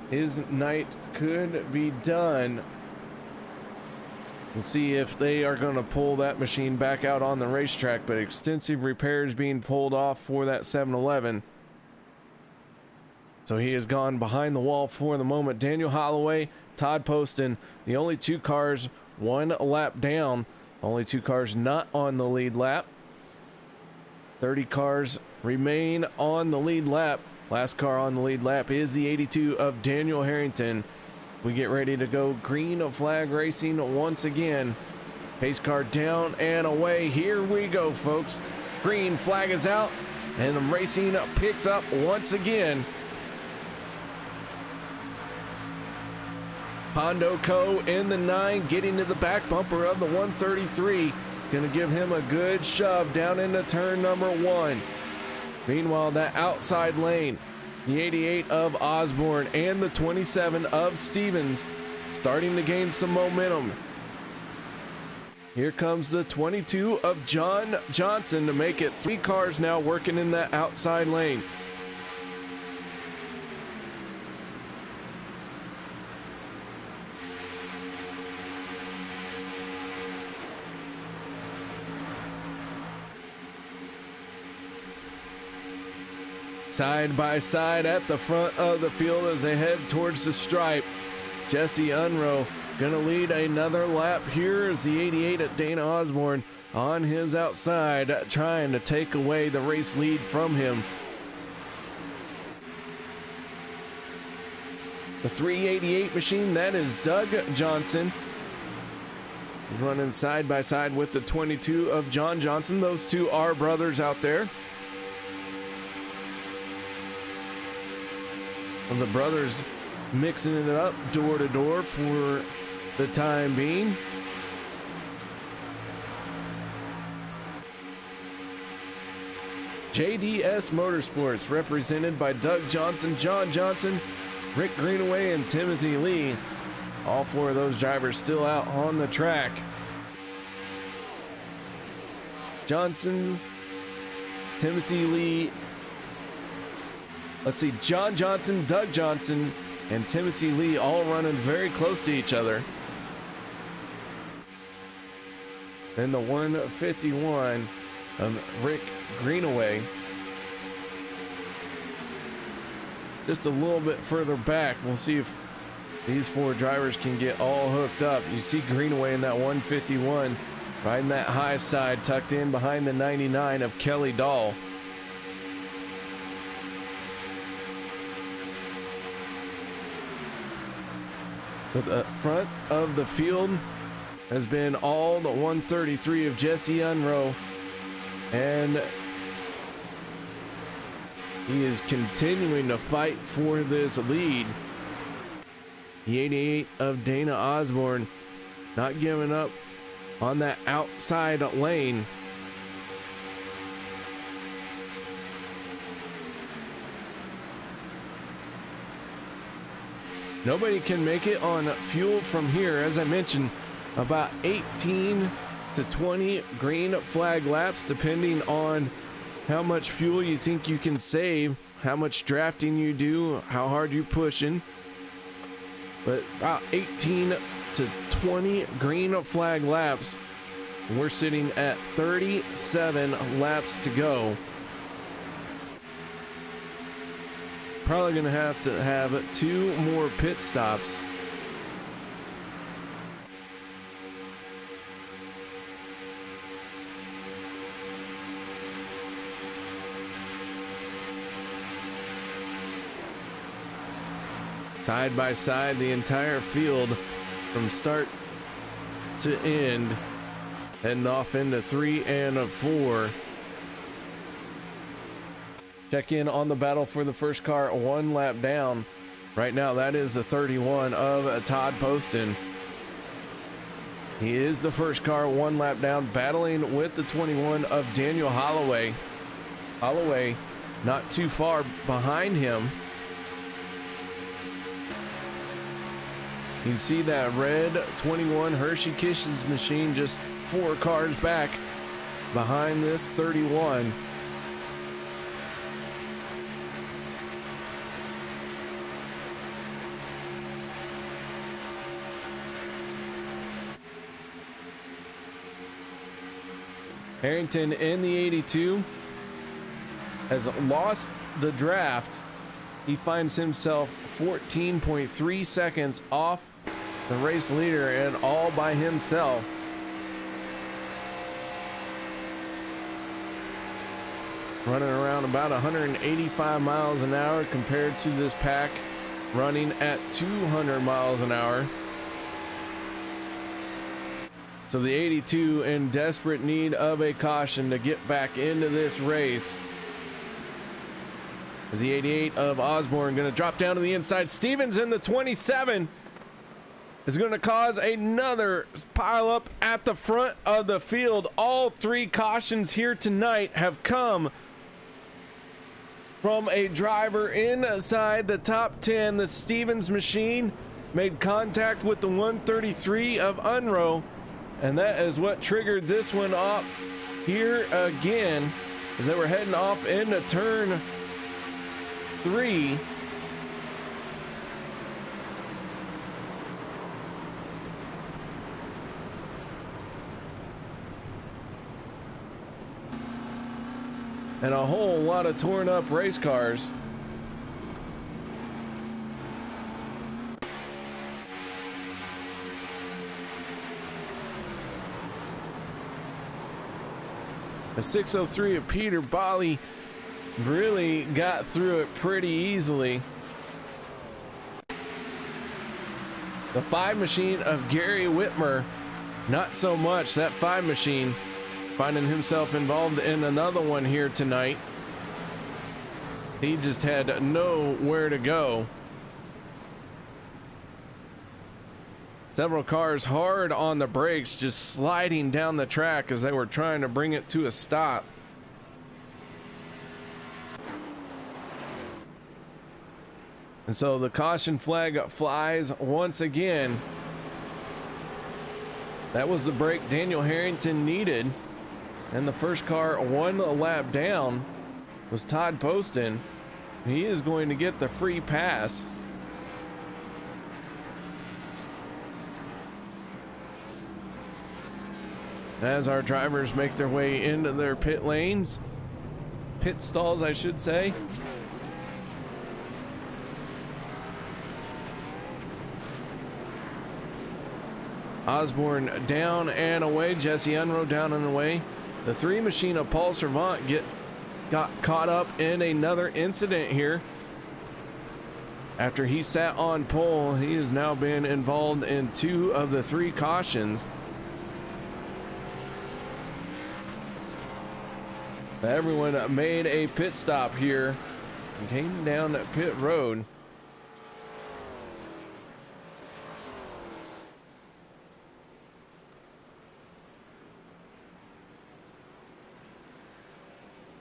His night could be done. We'll see if they are going to pull that machine back out on the racetrack, but extensive repairs being pulled off for that 7-Eleven. So he has gone behind the wall for the moment. Daniel Holloway, Todd Poston, the only 2 cars 1 lap down. Only 2 cars not on the lead lap. 30 cars remain on the lead lap. Last car on the lead lap is the 82 of Daniel Harrington. We get ready to go green flag racing once again. Pace car down and away. Here we go, folks. Green flag is out and the racing picks up once again. Hondo Co. in the 9, getting to the back bumper of the 133. Going to give him a good shove down into turn number 1. Meanwhile, that outside lane, the 88 of Osborne and the 27 of Stevens starting to gain some momentum. Here comes the 22 of John Johnson to make it 3 cars now working in that outside lane. Side by side at the front of the field as they head towards the stripe. Jesse Unruh gonna lead another lap here as the 88 at Dana Osborne on his outside, trying to take away the race lead from him. The 388 machine, that is Doug Johnson. He's running side by side with the 22 of John Johnson. Those 2 are brothers out there. And the brothers mixing it up door to door for the time being. JDS Motorsports, represented by Doug Johnson, John Johnson, Rick Greenaway, and Timothy Lee. All 4 of those drivers still out on the track. Johnson, Timothy Lee. Let's see, John Johnson, Doug Johnson, and Timothy Lee all running very close to each other. Then the 151 of Rick Greenaway. Just a little bit further back. We'll see if these four drivers can get all hooked up. You see Greenaway in that 151, riding that high side, tucked in behind the 99 of Kelly Dahl. But the front of the field has been all the 133 of Jesse Unroe, and he is continuing to fight for this lead. The 88 of Dana Osborne not giving up on that outside lane. Nobody can make it on fuel from here. As I mentioned, about 18 to 20 green flag laps, depending on how much fuel you think you can save, how much drafting you do, how hard you're pushing. But about 18 to 20 green flag laps. We're sitting at 37 laps to go. Probably going to have 2 more pit stops. Side by side, the entire field from start to end, heading off into 3 and 4. Check in on the battle for the first car, 1 lap down. Right now, that is the 31 of Todd Poston. He is the first car, 1 lap down, battling with the 21 of Daniel Holloway. Holloway not too far behind him. You can see that red 21 Hershey Kisses machine just 4 cars back behind this 31. Harrington in the 82 has lost the draft. He finds himself 14.3 seconds off the race leader and all by himself. Running around about 185 miles an hour compared to this pack running at 200 miles an hour. So the 82 in desperate need of a caution to get back into this race. As the 88 of Osborne going to drop down to the inside. Stevens in the 27 is going to cause another pile up at the front of the field. All 3 cautions here tonight have come from a driver inside the top 10. The Stevens machine made contact with the 133 of Unroe, and that is what triggered this one off here again as they were heading off into turn 3. And a whole lot of torn up race cars. A 603 of Peter Bali really got through it pretty easily. The 5 machine of Gary Whitmer, not so much. That 5 machine finding himself involved in another one here tonight. He just had nowhere to go. Several cars hard on the brakes, just sliding down the track as they were trying to bring it to a stop. And so the caution flag flies once again. That was the break Daniel Harrington needed. And the first car 1 lap down was Todd Poston. He is going to get the free pass. As our drivers make their way into their pit lanes, pit stalls, I should say. Osborne down and away. Jesse Unruh down and away. The 3 machine of Paul Servant got caught up in another incident here. After he sat on pole, he has now been involved in 2 of the 3 cautions. Everyone made a pit stop here and came down pit road.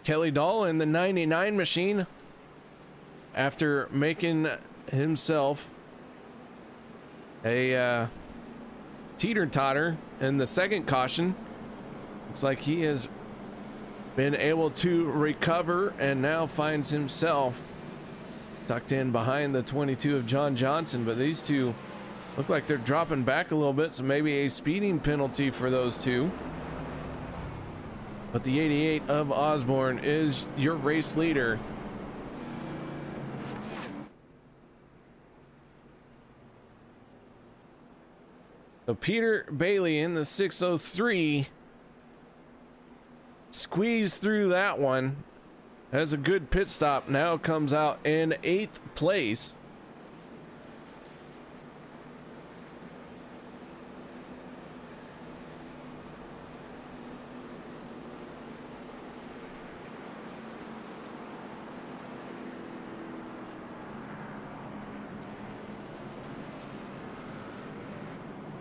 Kelly Dahl in the 99 machine, after making himself a teeter-totter in the second caution, looks like he has been able to recover and now finds himself tucked in behind the 22 of John Johnson. But these two look like they're dropping back a little bit, so maybe a speeding penalty for those two. But the 88 of Osborne is your race leader. So Peter Bailey in the 603 squeezed through that one, has a good pit stop, now comes out in 8th place.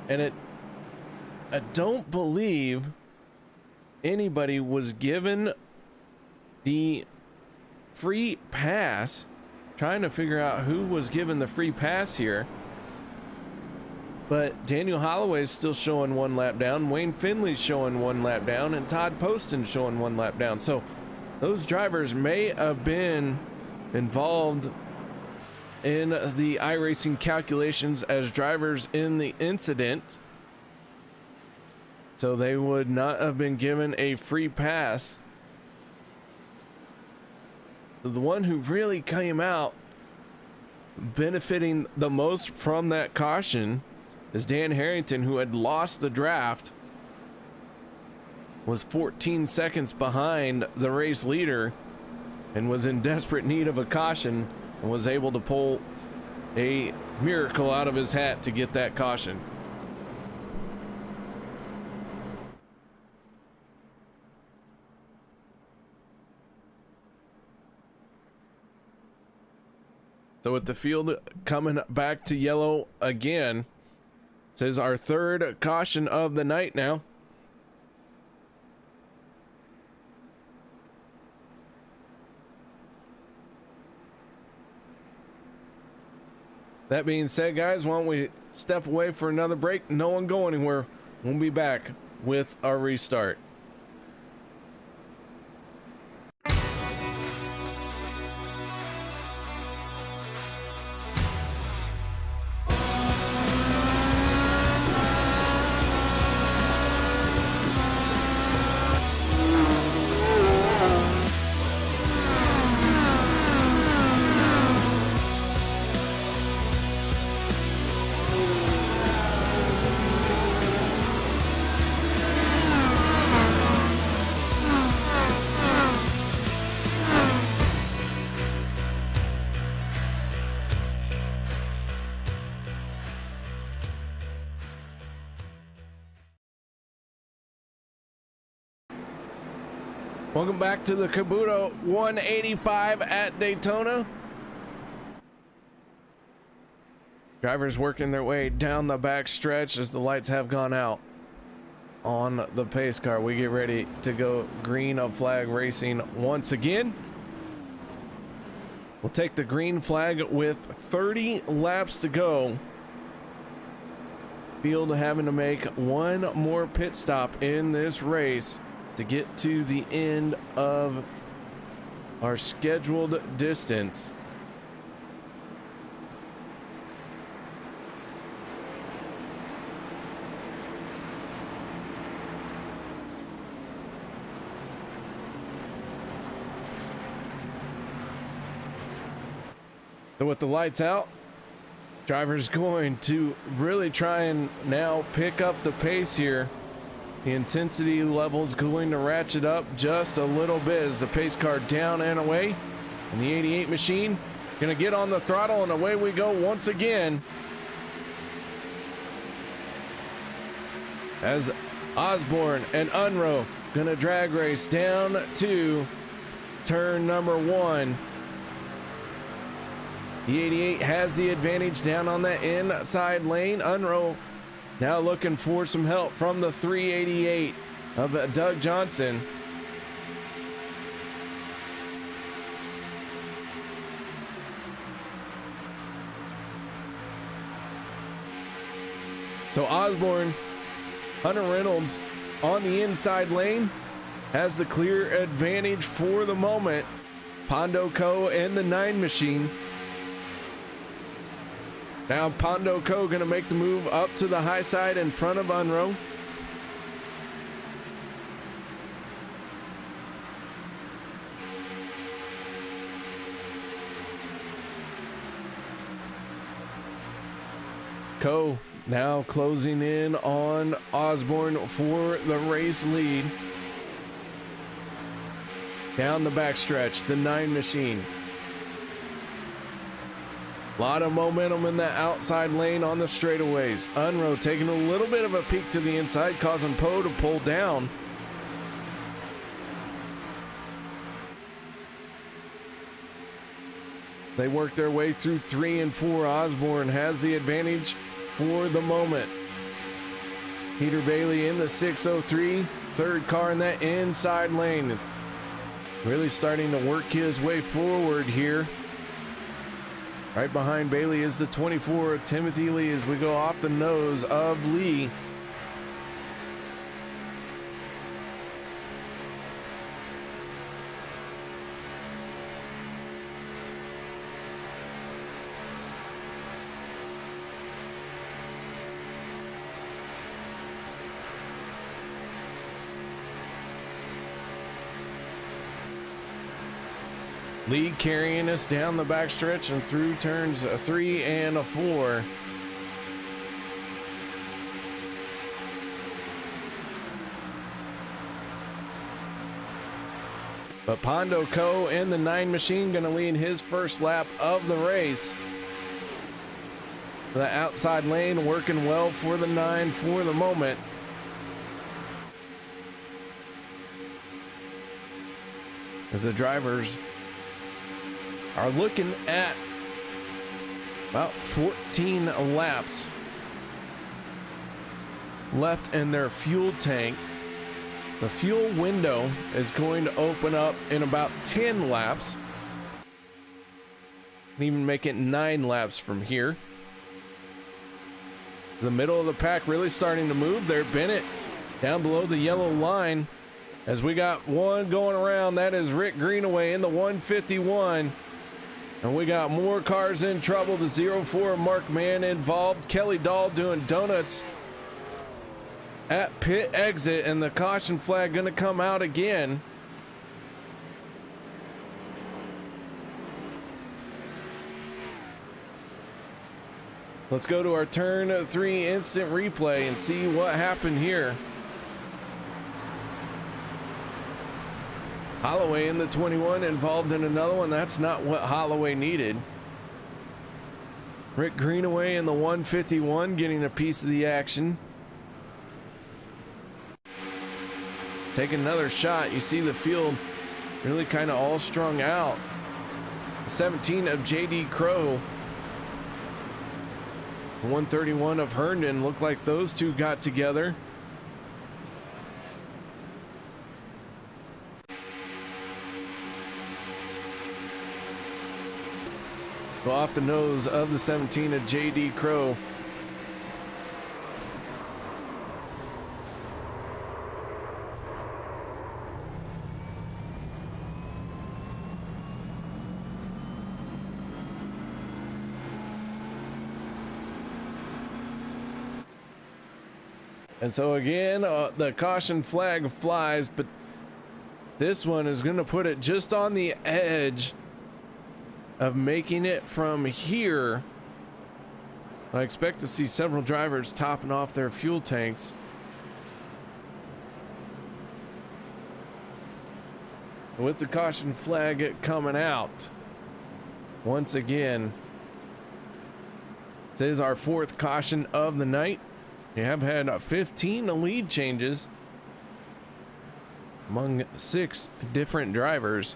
And I don't believe anybody was given the free pass. Trying to figure out who was given the free pass here. But Daniel Holloway is still showing 1 lap down. Wayne Finley's showing 1 lap down. And Todd Poston showing 1 lap down. So those drivers may have been involved in the iRacing calculations as drivers in the incident. So they would not have been given a free pass. The one who really came out benefiting the most from that caution is Dan Harrington, who had lost the draft, was 14 seconds behind the race leader and was in desperate need of a caution, and was able to pull a miracle out of his hat to get that caution. So with the field coming back to yellow again, this is our 3rd caution of the night now. That being said, guys, why don't we step away for another break? No one go anywhere. We'll be back with our restart. Welcome back to the Kubota 185 at Daytona. Drivers working their way down the back stretch as the lights have gone out on the pace car. We get ready to go green of flag racing once again. We'll take the green flag with 30 laps to go. Field having to make one more pit stop in this race to get to the end of our scheduled distance. So with the lights out, driver's going to really try and now pick up the pace here. The intensity level is going to ratchet up just a little bit as the pace car down and away. And the 88 machine going to get on the throttle, and away we go once again. As Osborne and Unruh going to drag race down to turn number 1. The 88 has the advantage down on that inside lane. Unruh now looking for some help from the 388 of Doug Johnson. So Osborne, Hunter Reynolds on the inside lane has the clear advantage for the moment. Pondo Co and the 9 machine. Now Pondo Co going to make the move up to the high side in front of Unruh. Co now closing in on Osborne for the race lead. Down the backstretch, the 9 machine. A lot of momentum in that outside lane on the straightaways. Unruh taking a little bit of a peek to the inside, causing Poe to pull down. They work their way through 3 and 4. Osborne has the advantage for the moment. Peter Bailey in the 603, third car in that inside lane. Really starting to work his way forward here. Right behind Bailey is the 24 of Timothy Lee as we go off the nose of Lee. Lee carrying us down the backstretch and through turns 3 and 4. But Pondo Co and the 9 machine going to lead his first lap of the race. The outside lane working well for the 9 for the moment. As the drivers are looking at about 14 laps left in their fuel tank. The fuel window is going to open up in about 10 laps. And even make it 9 laps from here. The middle of the pack really starting to move there. Bennett down below the yellow line as we got one going around. That is Rick Greenaway in the 151. And we got more cars in trouble. The 04 Mark Mann involved. Kelly Dahl doing donuts at pit exit, and the caution flag going to come out again. Let's go to our turn 3 instant replay and see what happened here. Holloway in the 21 involved in another one. That's not what Holloway needed. Rick Greenaway in the 151 getting a piece of the action. Taking another shot. You see the field really kind of all strung out. 17 of J.D. Crow. 131 of Herndon. Looked like those two got together. Go off the nose of the 17 of J.D. Crow. And so again, the caution flag flies, but this one is going to put it just on the edge of making it from here. I expect to see several drivers topping off their fuel tanks. With the caution flag coming out, once again, this is our 4th caution of the night. We have had 15 lead changes among 6 different drivers.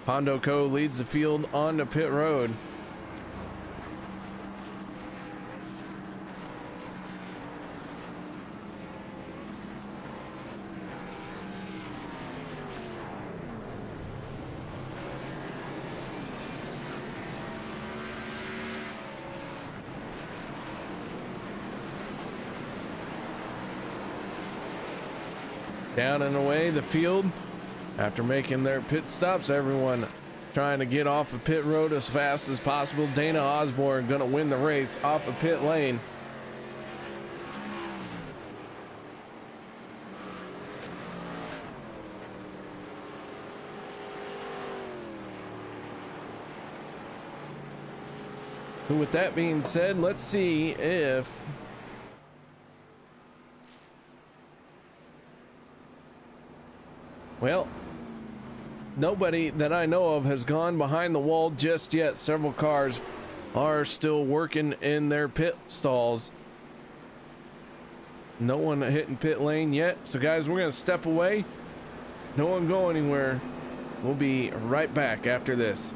Hondo Co leads the field onto pit road. Down and away the field after making their pit stops. Everyone trying to get off the pit road as fast as possible. Dana Osborne gonna win the race off of pit lane. So with that being said, let's see if well, nobody that I know of has gone behind the wall just yet. Several cars are still working in their pit stalls. No one hitting pit lane yet. So guys, we're gonna step away. No one go anywhere. We'll be right back after this.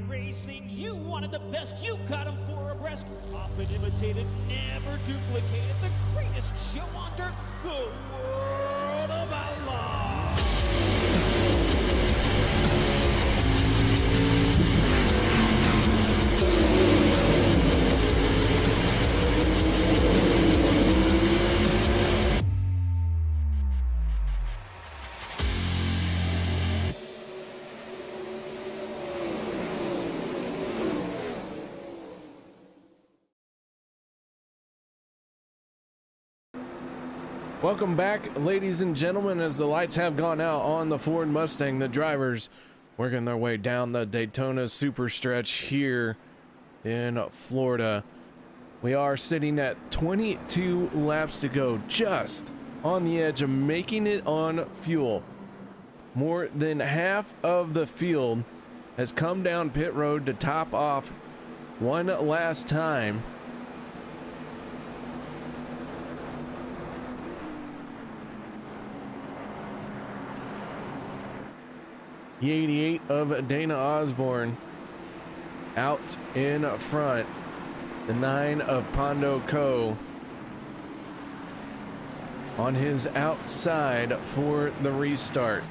Racing, you wanted the best, you got them 4 abreast, often imitated, never duplicated, the greatest show on dirt, the World of Outlaws. Welcome back, ladies and gentlemen. As the lights have gone out on the Ford Mustang, the drivers working their way down the Daytona super stretch here in Florida. We are sitting at 22 laps to go, just on the edge of making it on fuel. More than half of the field has come down pit road to top off one last time. The 88 of Dana Osborne out in front. The 9 of Pondo Co on his outside for the restart.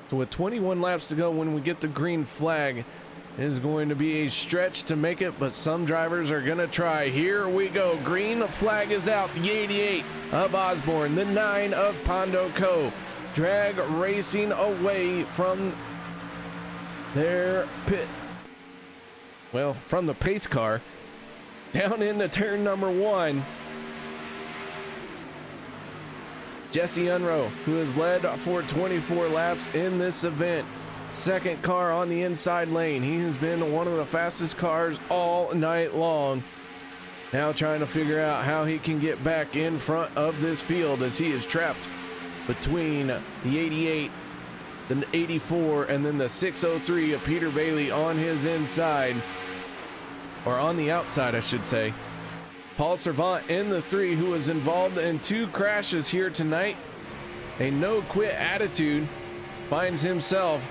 So with 21 laps to go, when we get the green flag, it is going to be a stretch to make it, but some drivers are going to try. Here we go. Green flag is out. The 88 of Osborne, the 9 of Pondo Co. Drag racing away from their pit. Well, from the pace car. Down into turn number 1. Jesse Unruh, who has led for 24 laps in this event. Second car on the inside lane. He has been one of the fastest cars all night long. Now trying to figure out how he can get back in front of this field as he is trapped between the 88, the 84, and then the 603 of Peter Bailey on his inside. Or on the outside, I should say. Paul Servant in the 3, who was involved in 2 crashes here tonight. A no-quit attitude, finds himself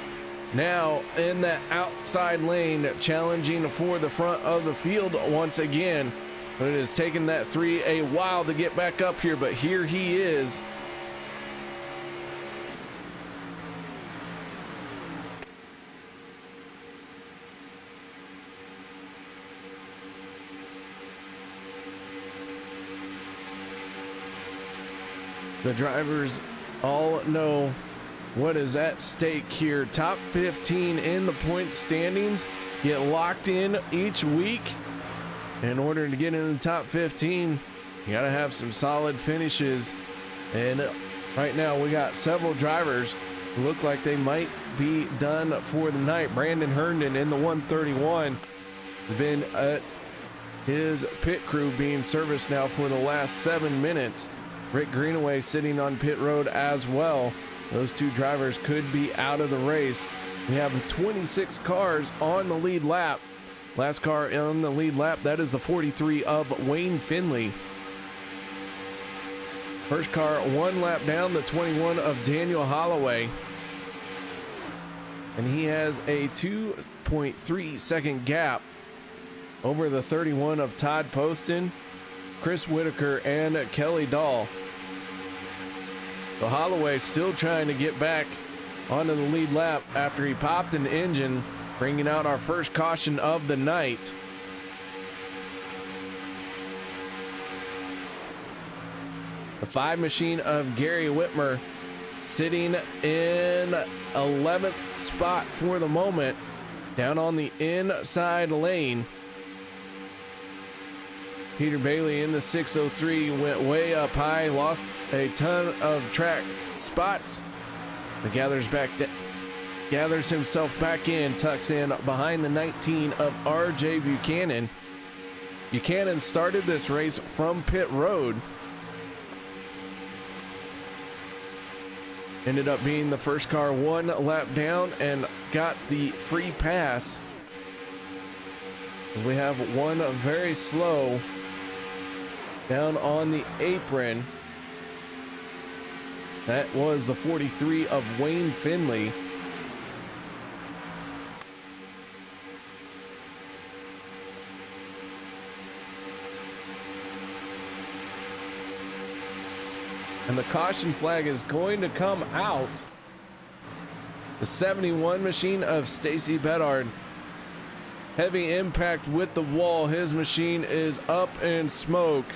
now in that outside lane, challenging for the front of the field once again. But it has taken that 3 a while to get back up here, but here he is. The drivers all know what is at stake here. Top 15 in the point standings get locked in each week. In order to get in the top 15, you got to have some solid finishes. And right now we got several drivers who look like they might be done for the night. Brandon Herndon in the 131 has been at his pit crew being serviced now for the last 7 minutes. Rick Greenaway sitting on pit road as well. Those 2 drivers could be out of the race. We have 26 cars on the lead lap. Last car on the lead lap, that is the 43 of Wayne Finley. First car 1 lap down, the 21 of Daniel Holloway. And he has a 2.3 second gap over the 31 of Todd Poston, Chris Whitaker, and Kelly Dahl. So Holloway still trying to get back onto the lead lap after he popped an engine, bringing out our first caution of the night. The 5 machine of Gary Whitmer sitting in 11th spot for the moment, down on the inside lane. Peter Bailey in the 603 went way up high, lost a ton of track spots, but gathers himself back in, tucks in behind the 19 of RJ Buchanan. Buchanan started this race from pit road. Ended up being the first car 1 lap down and got the free pass. As we have one very slow down on the apron. That was the 43 of Wayne Finley. And the caution flag is going to come out. The 71 machine of Stacy Bedard. Heavy impact with the wall. His machine is up in smoke.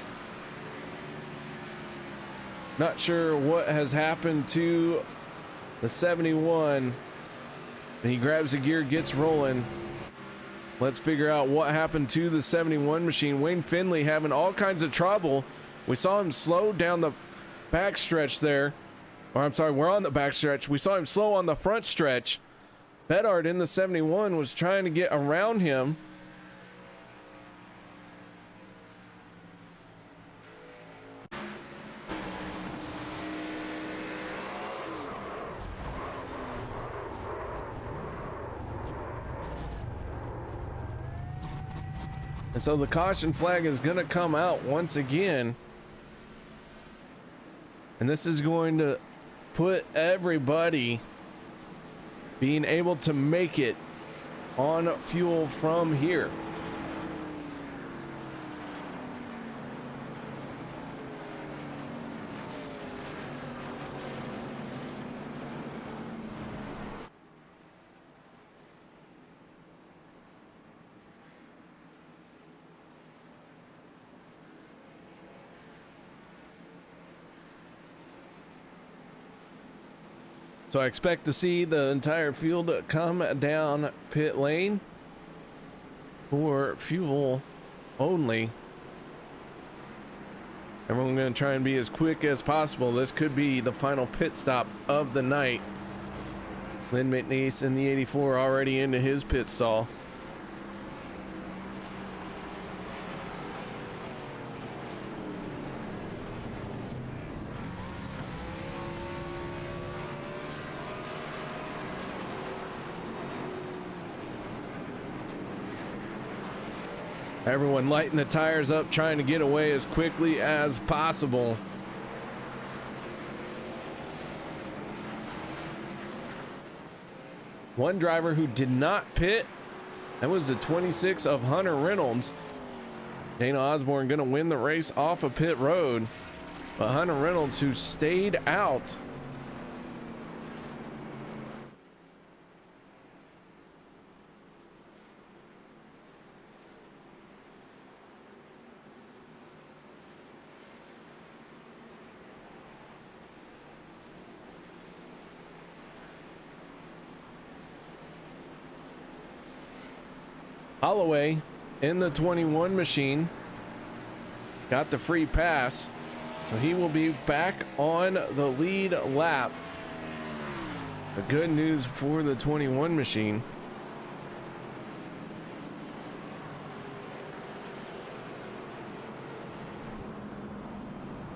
Not sure what has happened to the 71. He grabs the gear, gets rolling. Let's figure out what happened to the 71 machine. Wayne Finley having all kinds of trouble. We saw him slow down the back stretch there. Or I'm sorry, we're on the back stretch. We saw him slow on the front stretch. Bedard in the 71 was trying to get around him. And so the caution flag is going to come out once again. And this is going to put everybody being able to make it on fuel from here. So I expect to see the entire field come down pit lane for fuel only. Everyone's going to try and be as quick as possible. This could be the final pit stop of the night. Lynn McNeese in the 84 already into his pit stall. Everyone lighting the tires up, trying to get away as quickly as possible. One driver who did not pit, that was the 26 of Hunter Reynolds. Dana Osborne going to win the race off of pit road, but Hunter Reynolds, who stayed out, Holloway in the 21 machine got the free pass, so he will be back on the lead lap. The good news for the 21 machine.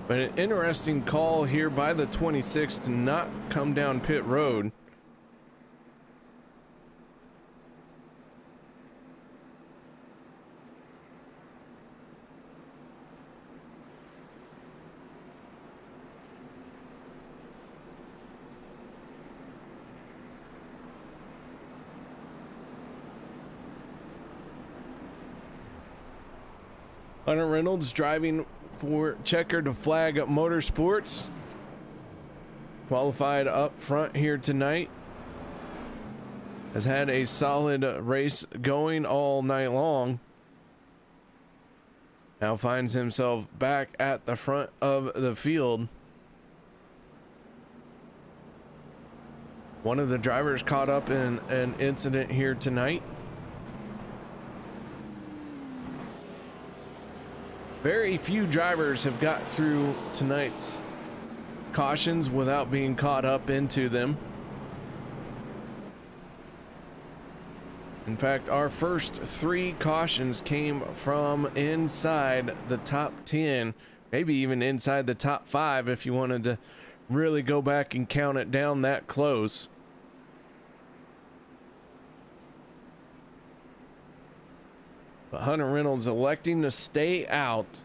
But an interesting call here by the 26 to not come down pit road. Hunter Reynolds driving for Checkered Flag Motorsports. Qualified up front here tonight. Has had a solid race going all night long. Now finds himself back at the front of the field. One of the drivers caught up in an incident here tonight. Very few drivers have got through tonight's cautions without being caught up into them. In fact, our first 3 cautions came from inside the top 10, maybe even inside the top 5 if you wanted to really go back and count it down that close. But Hunter Reynolds electing to stay out.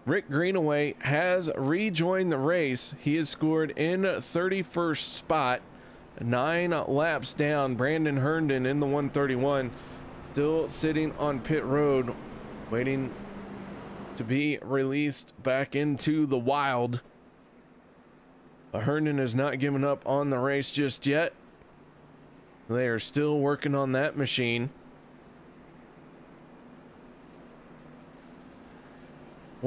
Rick Greenaway has rejoined the race. He has scored in 31st spot, 9 laps down. Brandon Herndon in the 131. Still sitting on pit road, waiting to be released back into the wild. But Herndon has not given up on the race just yet. They are still working on that machine.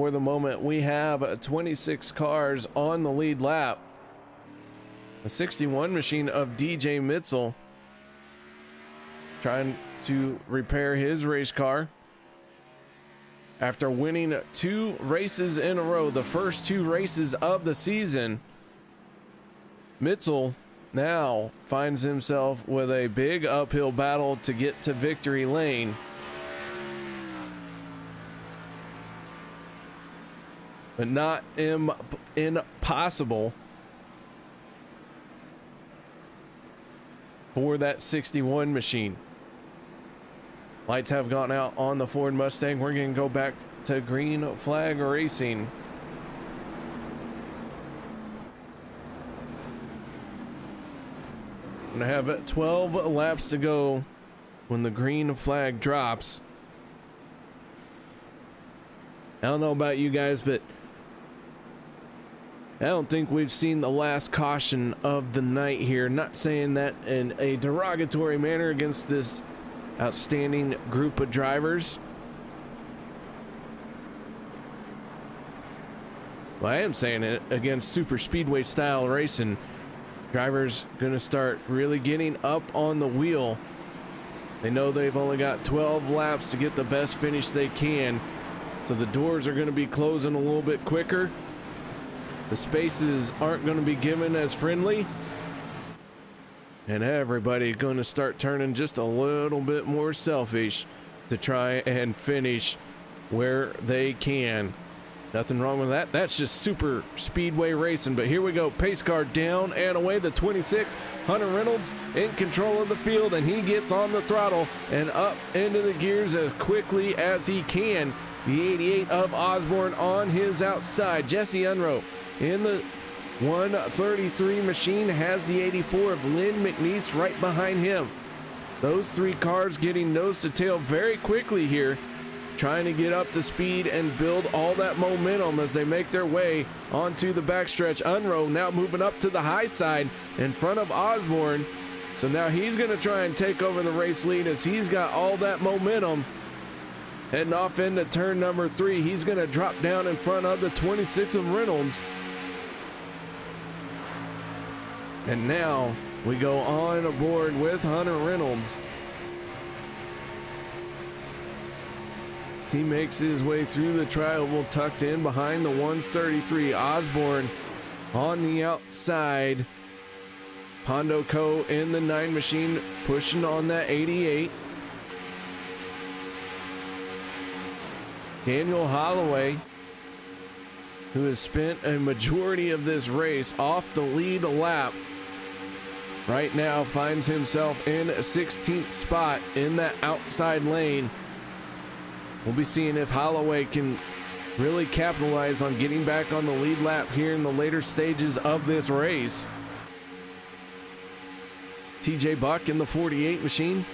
For the moment, we have 26 cars on the lead lap. A 61 machine of DJ Mitzel trying to repair his race car after winning 2 races in a row, the first 2 races of the season. Mitzel now finds himself with a big uphill battle to get to victory lane. But not impossible for that 61 machine. Lights have gone out on the Ford Mustang. We're going to go back to green flag racing. Going to have 12 laps to go when the green flag drops. I don't know about you guys, but I don't think we've seen the last caution of the night here. Not saying that in a derogatory manner against this outstanding group of drivers. Well, I am saying it against super speedway style racing. Drivers gonna start really getting up on the wheel. They know they've only got 12 laps to get the best finish they can. So the doors are gonna be closing a little bit quicker. The spaces aren't gonna be given as friendly. And everybody gonna start turning just a little bit more selfish to try and finish where they can. Nothing wrong with that. That's just super speedway racing. But here we go. Pace car down and away. The 26, Hunter Reynolds in control of the field, and he gets on the throttle and up into the gears as quickly as he can. The 88 of Osborne on his outside. Jesse Unruh in the 133 machine has the 84 of Lynn McNeese right behind him. Those 3 cars getting nose to tail very quickly here, trying to get up to speed and build all that momentum as they make their way onto the backstretch. Unruh now moving up to the high side in front of Osborne. So now he's going to try and take over the race lead as he's got all that momentum. Heading off into turn number 3, he's going to drop down in front of the 26 of Reynolds. And now we go on aboard with Hunter Reynolds. He makes his way through the tri-oval tucked in behind the 133. Osborne on the outside. Pondo Co. in the 9 machine pushing on that 88. Daniel Holloway, who has spent a majority of this race off the lead lap, right now finds himself in a 16th spot in that outside lane. We'll be seeing if Holloway can really capitalize on getting back on the lead lap here in the later stages of this race. TJ Buck in the 48 machine,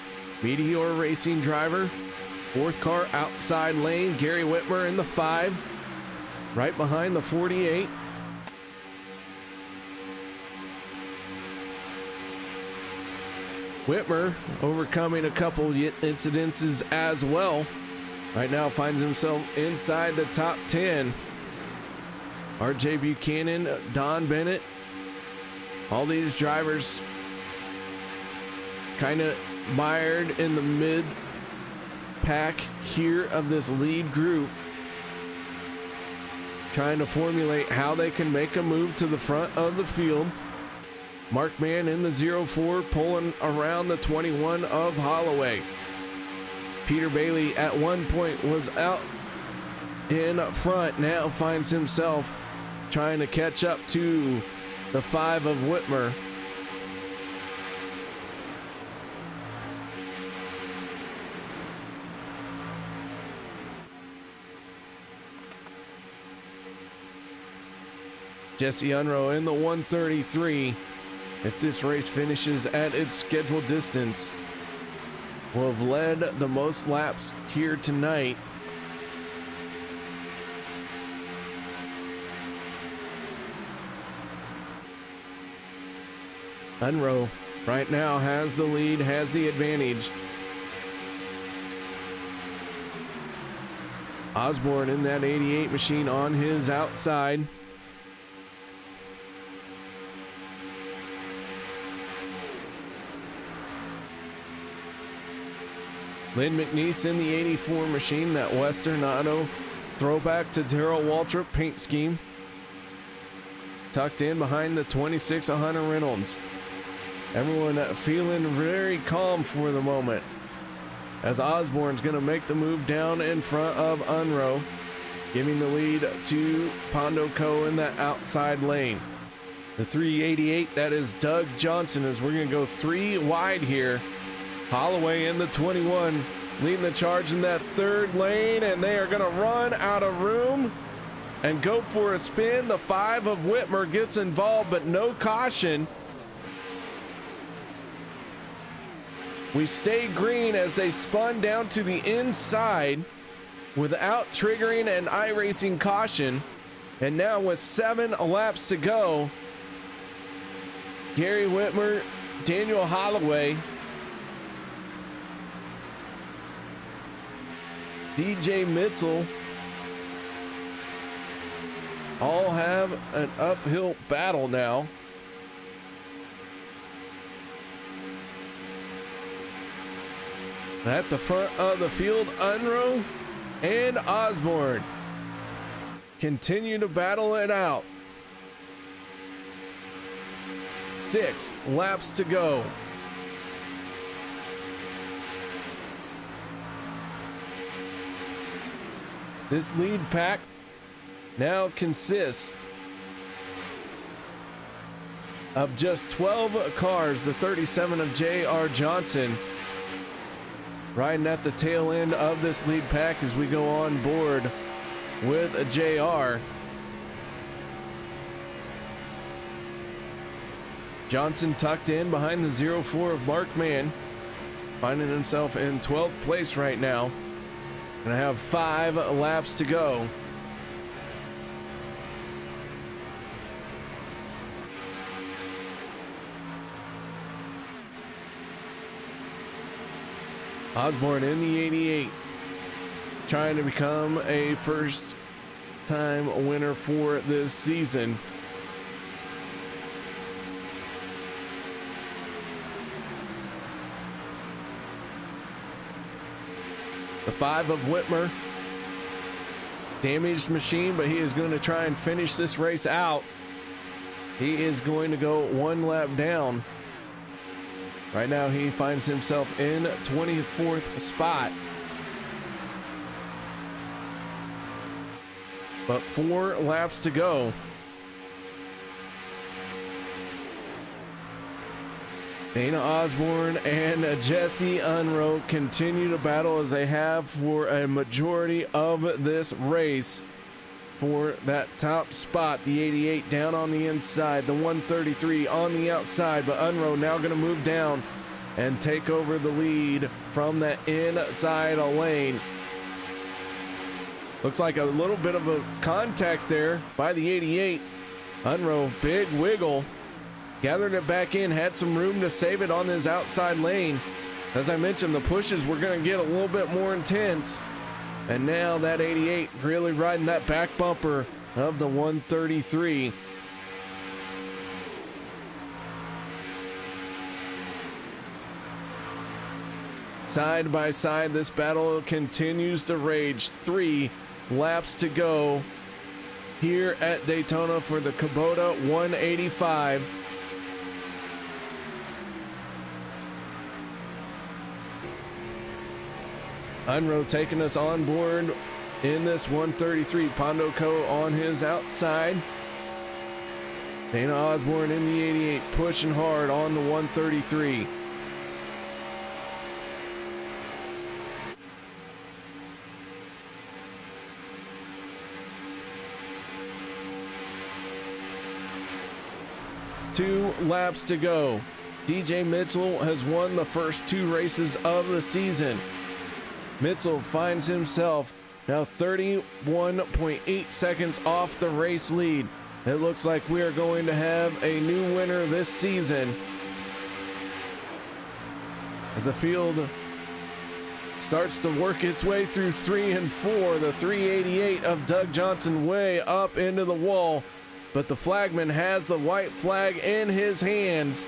Meteor Racing driver. 4th car outside lane, Gary Whitmer in the 5, right behind the 48. Whitmer overcoming a couple incidences as well. Right now finds himself inside the top 10. RJ Buchanan, Don Bennett, all these drivers kind of mired in the mid pack here of this lead group, trying to formulate how they can make a move to the front of the field. Mark Mann in the 04 pulling around the 21 of Holloway. Peter Bailey at one point was out in front, now finds himself trying to catch up to the 5 of Whitmer. Jesse Unruh in the 133. If this race finishes at its scheduled distance, will have led the most laps here tonight. Unruh right now has the lead, has the advantage. Osborne in that 88 machine on his outside. Lynn McNeese in the 84 machine, that Western Auto throwback to Darrell Waltrip paint scheme. Tucked in behind the 26 of Hunter Reynolds. Everyone feeling very calm for the moment, as Osborne's going to make the move down in front of Unruh, giving the lead to Pondo Co. in that outside lane. The 388, that is Doug Johnson, as we're going to go 3 wide here. Holloway in the 21, leading the charge in that third lane, and they are going to run out of room and go for a spin. The 5 of Whitmer gets involved, but no caution. We stayed green as they spun down to the inside without triggering an iRacing caution. And now with 7 laps to go, Gary Whitmer, Daniel Holloway, DJ Mitzel all have an uphill battle now. At the front of the field, Unruh and Osborne continue to battle it out. 6 laps to go. This lead pack now consists of just 12 cars. The 37 of J.R. Johnson riding at the tail end of this lead pack as we go on board with a JR. Johnson tucked in behind the 04 of Mark Mann, finding himself in 12th place right now. And I have 5 laps to go. Osborne in the 88, trying to become a first-time winner for this season. The 5 of Whitmer, damaged machine, but he is going to try and finish this race out. He is going to go 1 lap down. Right now he finds himself in 24th spot. But 4 laps to go. Dana Osborne and Jesse Unruh continue to battle as they have for a majority of this race for that top spot. The 88 down on the inside, the 133 on the outside, but Unruh now going to move down and take over the lead from that inside lane. Looks like a little bit of a contact there by the 88. Unruh, big wiggle, gathered it back in, had some room to save it on his outside lane. As I mentioned, the pushes were going to get a little bit more intense. And now that 88 really riding that back bumper of the 133. Side by side, this battle continues to rage. 3 laps to go here at Daytona for the Kubota 185. Unruh taking us on board in this 133. Pondo Co. on his outside. Dana Osborne in the 88 pushing hard on the 133. Two laps to go. DJ Mitchell has won the first 2 races of the season. Mitchell finds himself now 31.8 seconds off the race lead. It looks like we are going to have a new winner this season, as the field starts to work its way through 3 and 4. The 388 of Doug Johnson way up into the wall, but the flagman has the white flag in his hands.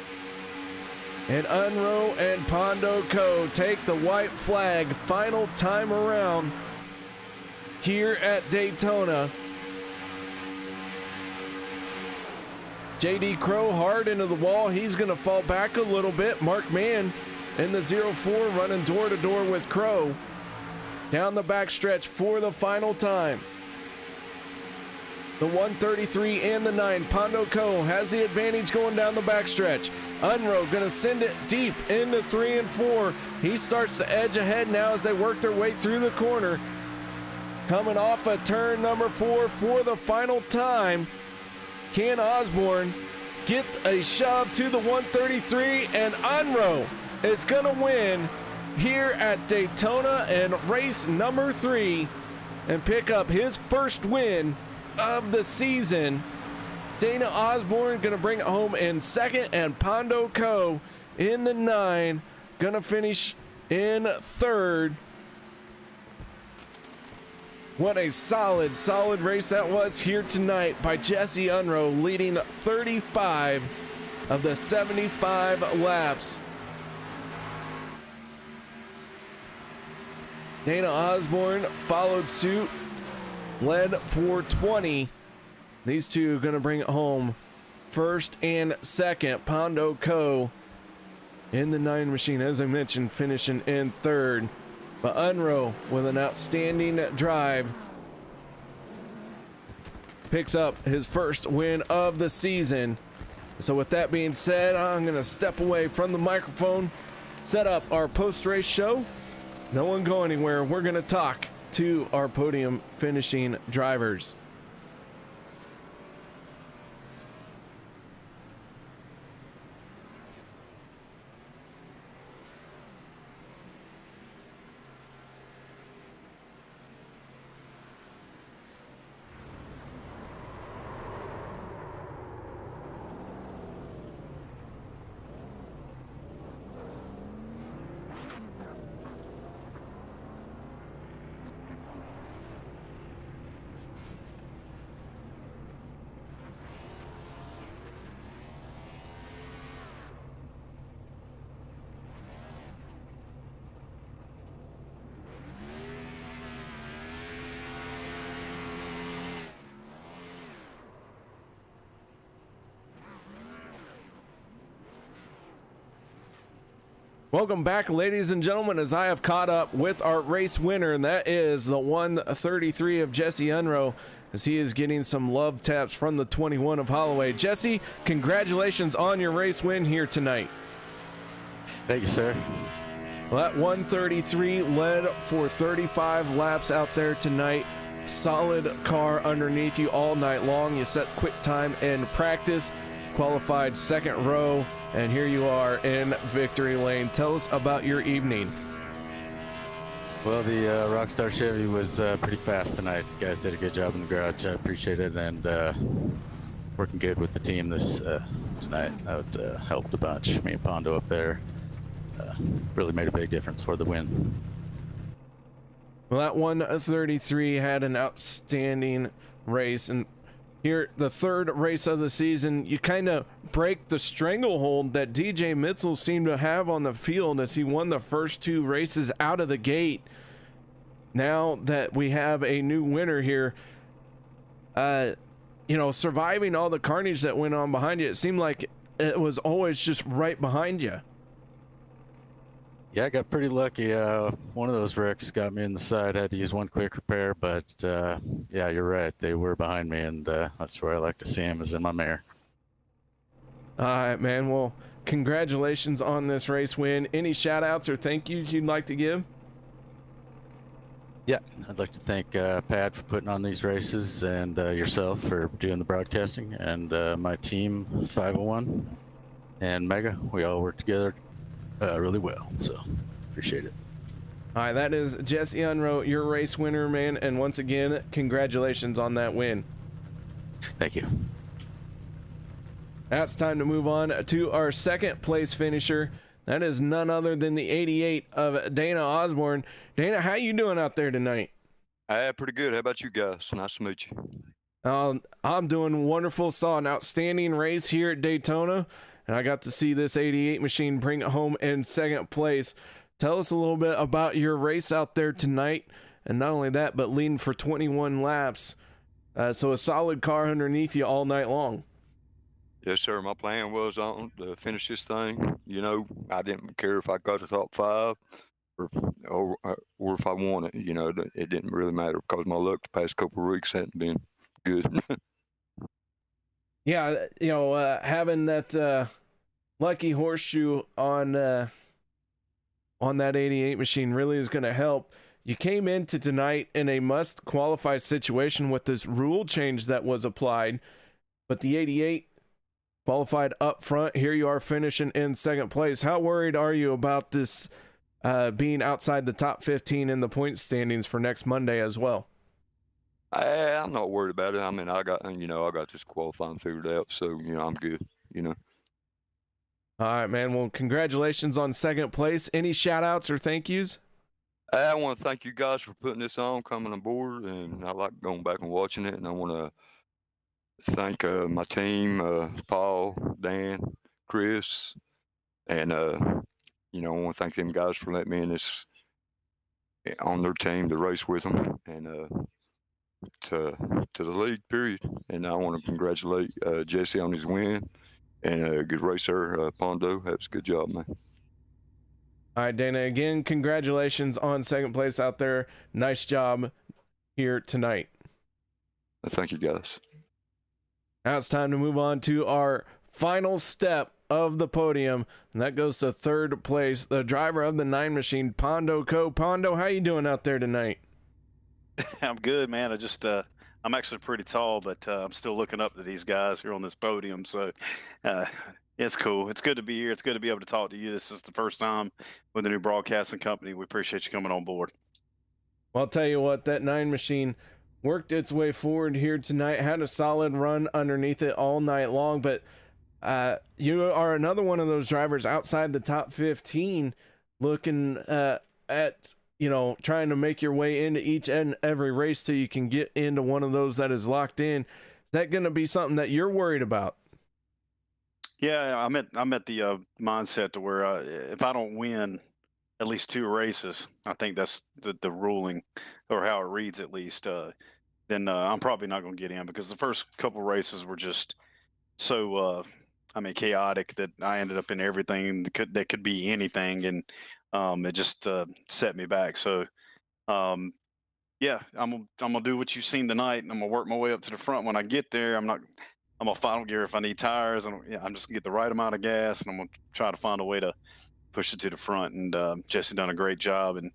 And Unroe and Pondo Co. take the white flag final time around here at Daytona. JD Crow hard into the wall. He's going to fall back a little bit. Mark Mann in the 04 running door to door with Crow down the backstretch for the final time. The 133 and the 9. Pondo Co. has the advantage going down the backstretch. Unroe going to send it deep into 3 and 4. He starts to edge ahead now as they work their way through the corner. Coming off of turn number 4 for the final time. Can Osborne get a shove to the 133, and Unroe is going to win here at Daytona in race number 3 and pick up his first win of the season. Dana Osborne going to bring it home in second, and Pondo Co. in the 9 going to finish in third. What a solid race that was here tonight by Jesse Unroe, leading 35 of the 75 laps. Dana Osborne followed suit, led for 20. These two are going to bring it home first and second. Pondo Co. in the 9 machine, as I mentioned, finishing in third. But Unroe, with an outstanding drive, picks up his first win of the season. So with that being said, I'm going to step away from the microphone, set up our post-race show. No one go anywhere. We're going to talk to our podium finishing drivers. Welcome back, ladies and gentlemen, as I have caught up with our race winner, and that is the 133 of Jesse Unroe, as he is getting some love taps from the 21 of Holloway. Jesse, congratulations on your race win here tonight. Thank you, sir. Well, that 133 led for 35 laps out there tonight. Solid car underneath you all night long. You set quick time in practice, qualified second row, and here you are in victory lane. Tell us about your evening. Well, the Rockstar Chevy was pretty fast tonight. You guys did a good job in the garage. I appreciate it, and working good with the team this tonight. That helped a bunch. Me and Pondo up there really made a big difference for the win. Well, that 133 had an outstanding race, and here, the third race of the season, you kind of break the stranglehold that DJ Mitzel seemed to have on the field as he won the first 2 races out of the gate. Now that we have a new winner here, surviving all the carnage that went on behind you, it seemed like it was always just right behind you. Yeah, I got pretty lucky. One of those wrecks got me in the side. I had to use one quick repair, but yeah, you're right. They were behind me, and that's where I like to see them, is in my mare. All right, man. Well, congratulations on this race win. Any shout outs or thank yous you'd like to give? Yeah, I'd like to thank Pat for putting on these races, and yourself for doing the broadcasting, and my team, 501, and Mega. We all work together really well, so appreciate it. All right, that is Jesse Unroe, your race winner, man, and once again, congratulations on that win. Thank you. Now it's time to move on to our second place finisher, That is none other than the 88 of Dana Osborne. Dana, how you doing out there tonight? Pretty good. How about you guys? Nice to meet you. I'm doing wonderful. Saw an outstanding race here at Daytona, and I got to see this 88 machine bring it home in second place. Tell us a little bit about your race out there tonight, and not only that, but leading for 21 laps. So a solid car underneath you all night long. Yes, sir. My plan was to finish this thing. You know, I didn't care if I got the top 5 or if I won it. You know, it didn't really matter because my luck the past couple of weeks hadn't been good. Yeah, you know, having that lucky horseshoe on that 88 machine really is going to help. You came into tonight in a must qualify situation with this rule change that was applied, but the 88 qualified up front. Here you are finishing in second place. How worried are you about this being outside the top 15 in the point standings for next Monday as well? I'm not worried about it. I mean, I got this qualifying figured out, so I'm good. All right, man. Well, congratulations on second place. Any shout outs or thank yous? I want to thank you guys for putting this on, coming aboard, and I like going back and watching it. And I want to thank my team, Paul, Dan, Chris, and I want to thank them guys for letting me in this on their team to race with them and to the league. Period. And I want to congratulate Jesse on his win and a good racer, Pondo. That was a good job, man. All right, Dana. Again, congratulations on second place out there. Nice job here tonight. Thank you, guys. Now it's time to move on to our final step of the podium, and that goes to third place, the driver of the 9 machine, Pondo Co. Pondo, how you doing out there tonight? I'm good, man. I'm actually pretty tall, but I'm still looking up to these guys here on this podium, so it's cool. It's good to be here. It's good to be able to talk to you. This is the first time with the new broadcasting company. We appreciate you coming on board. Well, I'll tell you what, that 9 machine worked its way forward here tonight, had a solid run underneath it all night long, but you are another one of those drivers outside the top 15 looking at, trying to make your way into each and every race till you can get into one of those that is locked in. Is that going to be something that you're worried about? Yeah, I'm at the mindset to where if I don't win at least 2 races, I think that's the ruling, or how it reads at least, then I'm probably not going to get in, because the first couple races were just so chaotic that I ended up in everything that could be anything, and it just set me back. So yeah, I'm gonna do what you've seen tonight, and I'm gonna work my way up to the front. When I get there, I'm gonna final gear if I need tires, and I'm just gonna get the right amount of gas, and I'm gonna try to find a way to push it to the front. And Jesse done a great job. And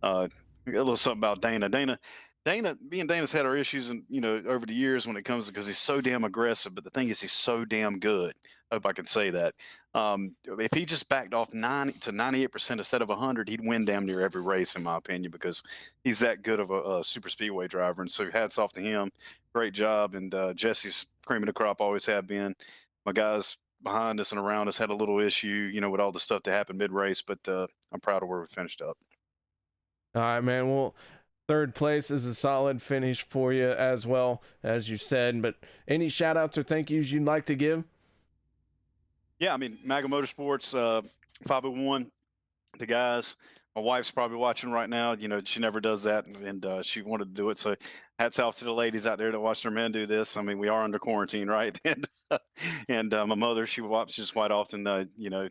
a little something about Dana. Me and Dana's had our issues, and over the years when it comes, because he's so damn aggressive. But the thing is, he's so damn good. I hope I can say that. If he just backed off 90 to 98% instead of 100, he'd win damn near every race, in my opinion, because he's that good of a super speedway driver. And so hats off to him. Great job. And Jesse's cream of the crop, always have been. My guys behind us and around us had a little issue, with all the stuff that happened mid-race, but I'm proud of where we finished up. All right, man. Well, third place is a solid finish for you as well, as you said. But any shout outs or thank yous you'd like to give? Yeah, I mean, MAGA Motorsports, 501, the guys. My wife's probably watching right now. She never does that, and she wanted to do it. So hats off to the ladies out there that watch their men do this. I mean, we are under quarantine, right? And my mother, she watches quite often,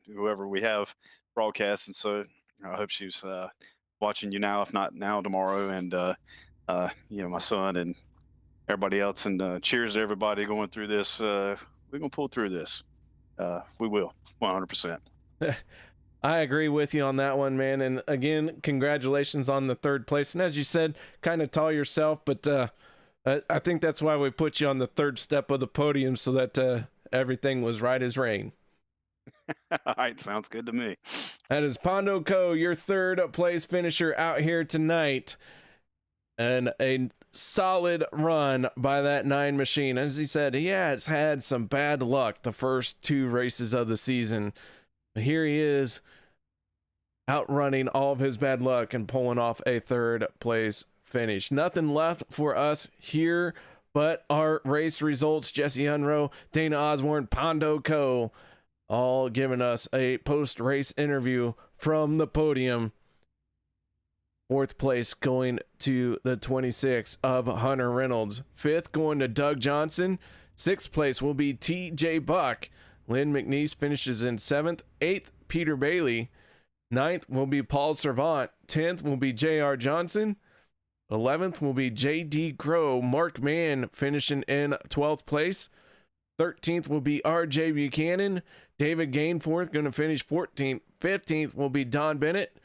whoever we have broadcasting. So I hope she's watching you now, if not now, tomorrow. And, my son and everybody else. And cheers to everybody going through this. We're going to pull through this. We will, 100%. I agree with you on that one, man. And again, congratulations on the third place. And as you said, kind of tall yourself, but I think that's why we put you on the third step of the podium, so that everything was right as rain. All right, sounds good to me. That is Pondo Co., your third place finisher out here tonight. And a solid run by that 9 machine. As he said, it's had some bad luck the first 2 races of the season. But here he is outrunning all of his bad luck and pulling off a third place finish. Nothing left for us here but our race results. Jesse Unroe, Dana Osborne, Pondo Co. all giving us a post-race interview from the podium. Fourth place going to the 26 of Hunter Reynolds. Fifth going to Doug Johnson. Sixth place will be TJ Buck. Lynn McNeese finishes in seventh. Eighth, Peter Bailey. Ninth will be Paul Servant. 10th will be JR Johnson. 11th will be JD Crow. Mark Mann finishing in 12th place. 13th will be RJ Buchanan. David Gainforth going to finish 14th. 15th will be Don Bennett.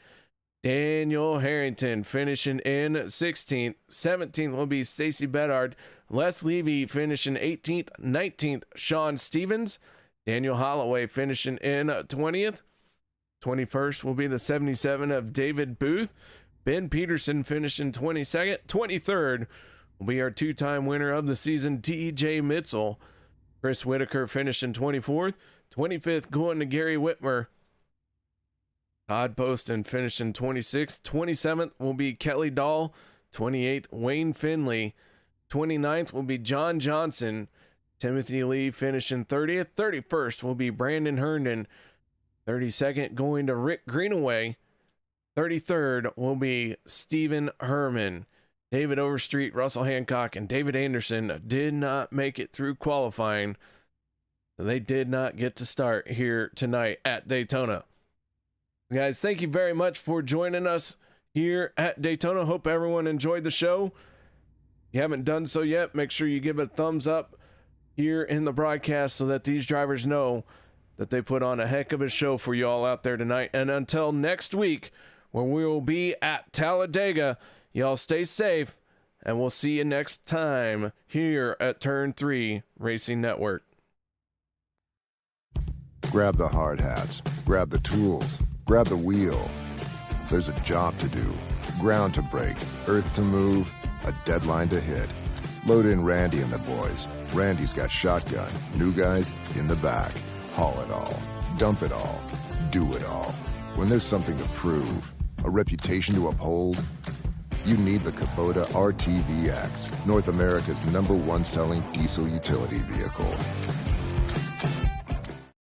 Daniel Harrington finishing in 16th. 17th will be Stacy Bedard. Les Levy finishing 18th. 19th, Sean Stevens. Daniel Holloway finishing in 20th. 21st will be the 77 of David Booth. Ben Peterson finishing 22nd. 23rd will be our two-time winner of the season, TJ Mitzel. Chris Whitaker finishing 24th. 25th going to Gary Whitmer. Todd Poston finishing 26th. 27th will be Kelly Dahl. 28th, Wayne Finley. 29th will be John Johnson. Timothy Lee finishing 30th. 31st will be Brandon Herndon. 32nd going to Rick Greenaway. 33rd will be Stephen Herman. David Overstreet, Russell Hancock, and David Anderson did not make it through qualifying. They did not get to start here tonight at Daytona. Guys, thank you very much for joining us here at Daytona. Hope everyone enjoyed the show. If you haven't done so yet, make sure you give it a thumbs up here in the broadcast so that these drivers know that they put on a heck of a show for you all out there tonight. And until next week, where we will be at Talladega, y'all stay safe, and we'll see you next time here at Turn 3 Racing Network. Grab the hard hats, grab the tools, grab the wheel. There's a job to do, ground to break, earth to move, a deadline to hit. Load in Randy and the boys. Randy's got shotgun, new guys in the back. Haul it all, dump it all, do it all. When there's something to prove, a reputation to uphold, you need the Kubota RTVX, North America's #1 selling diesel utility vehicle.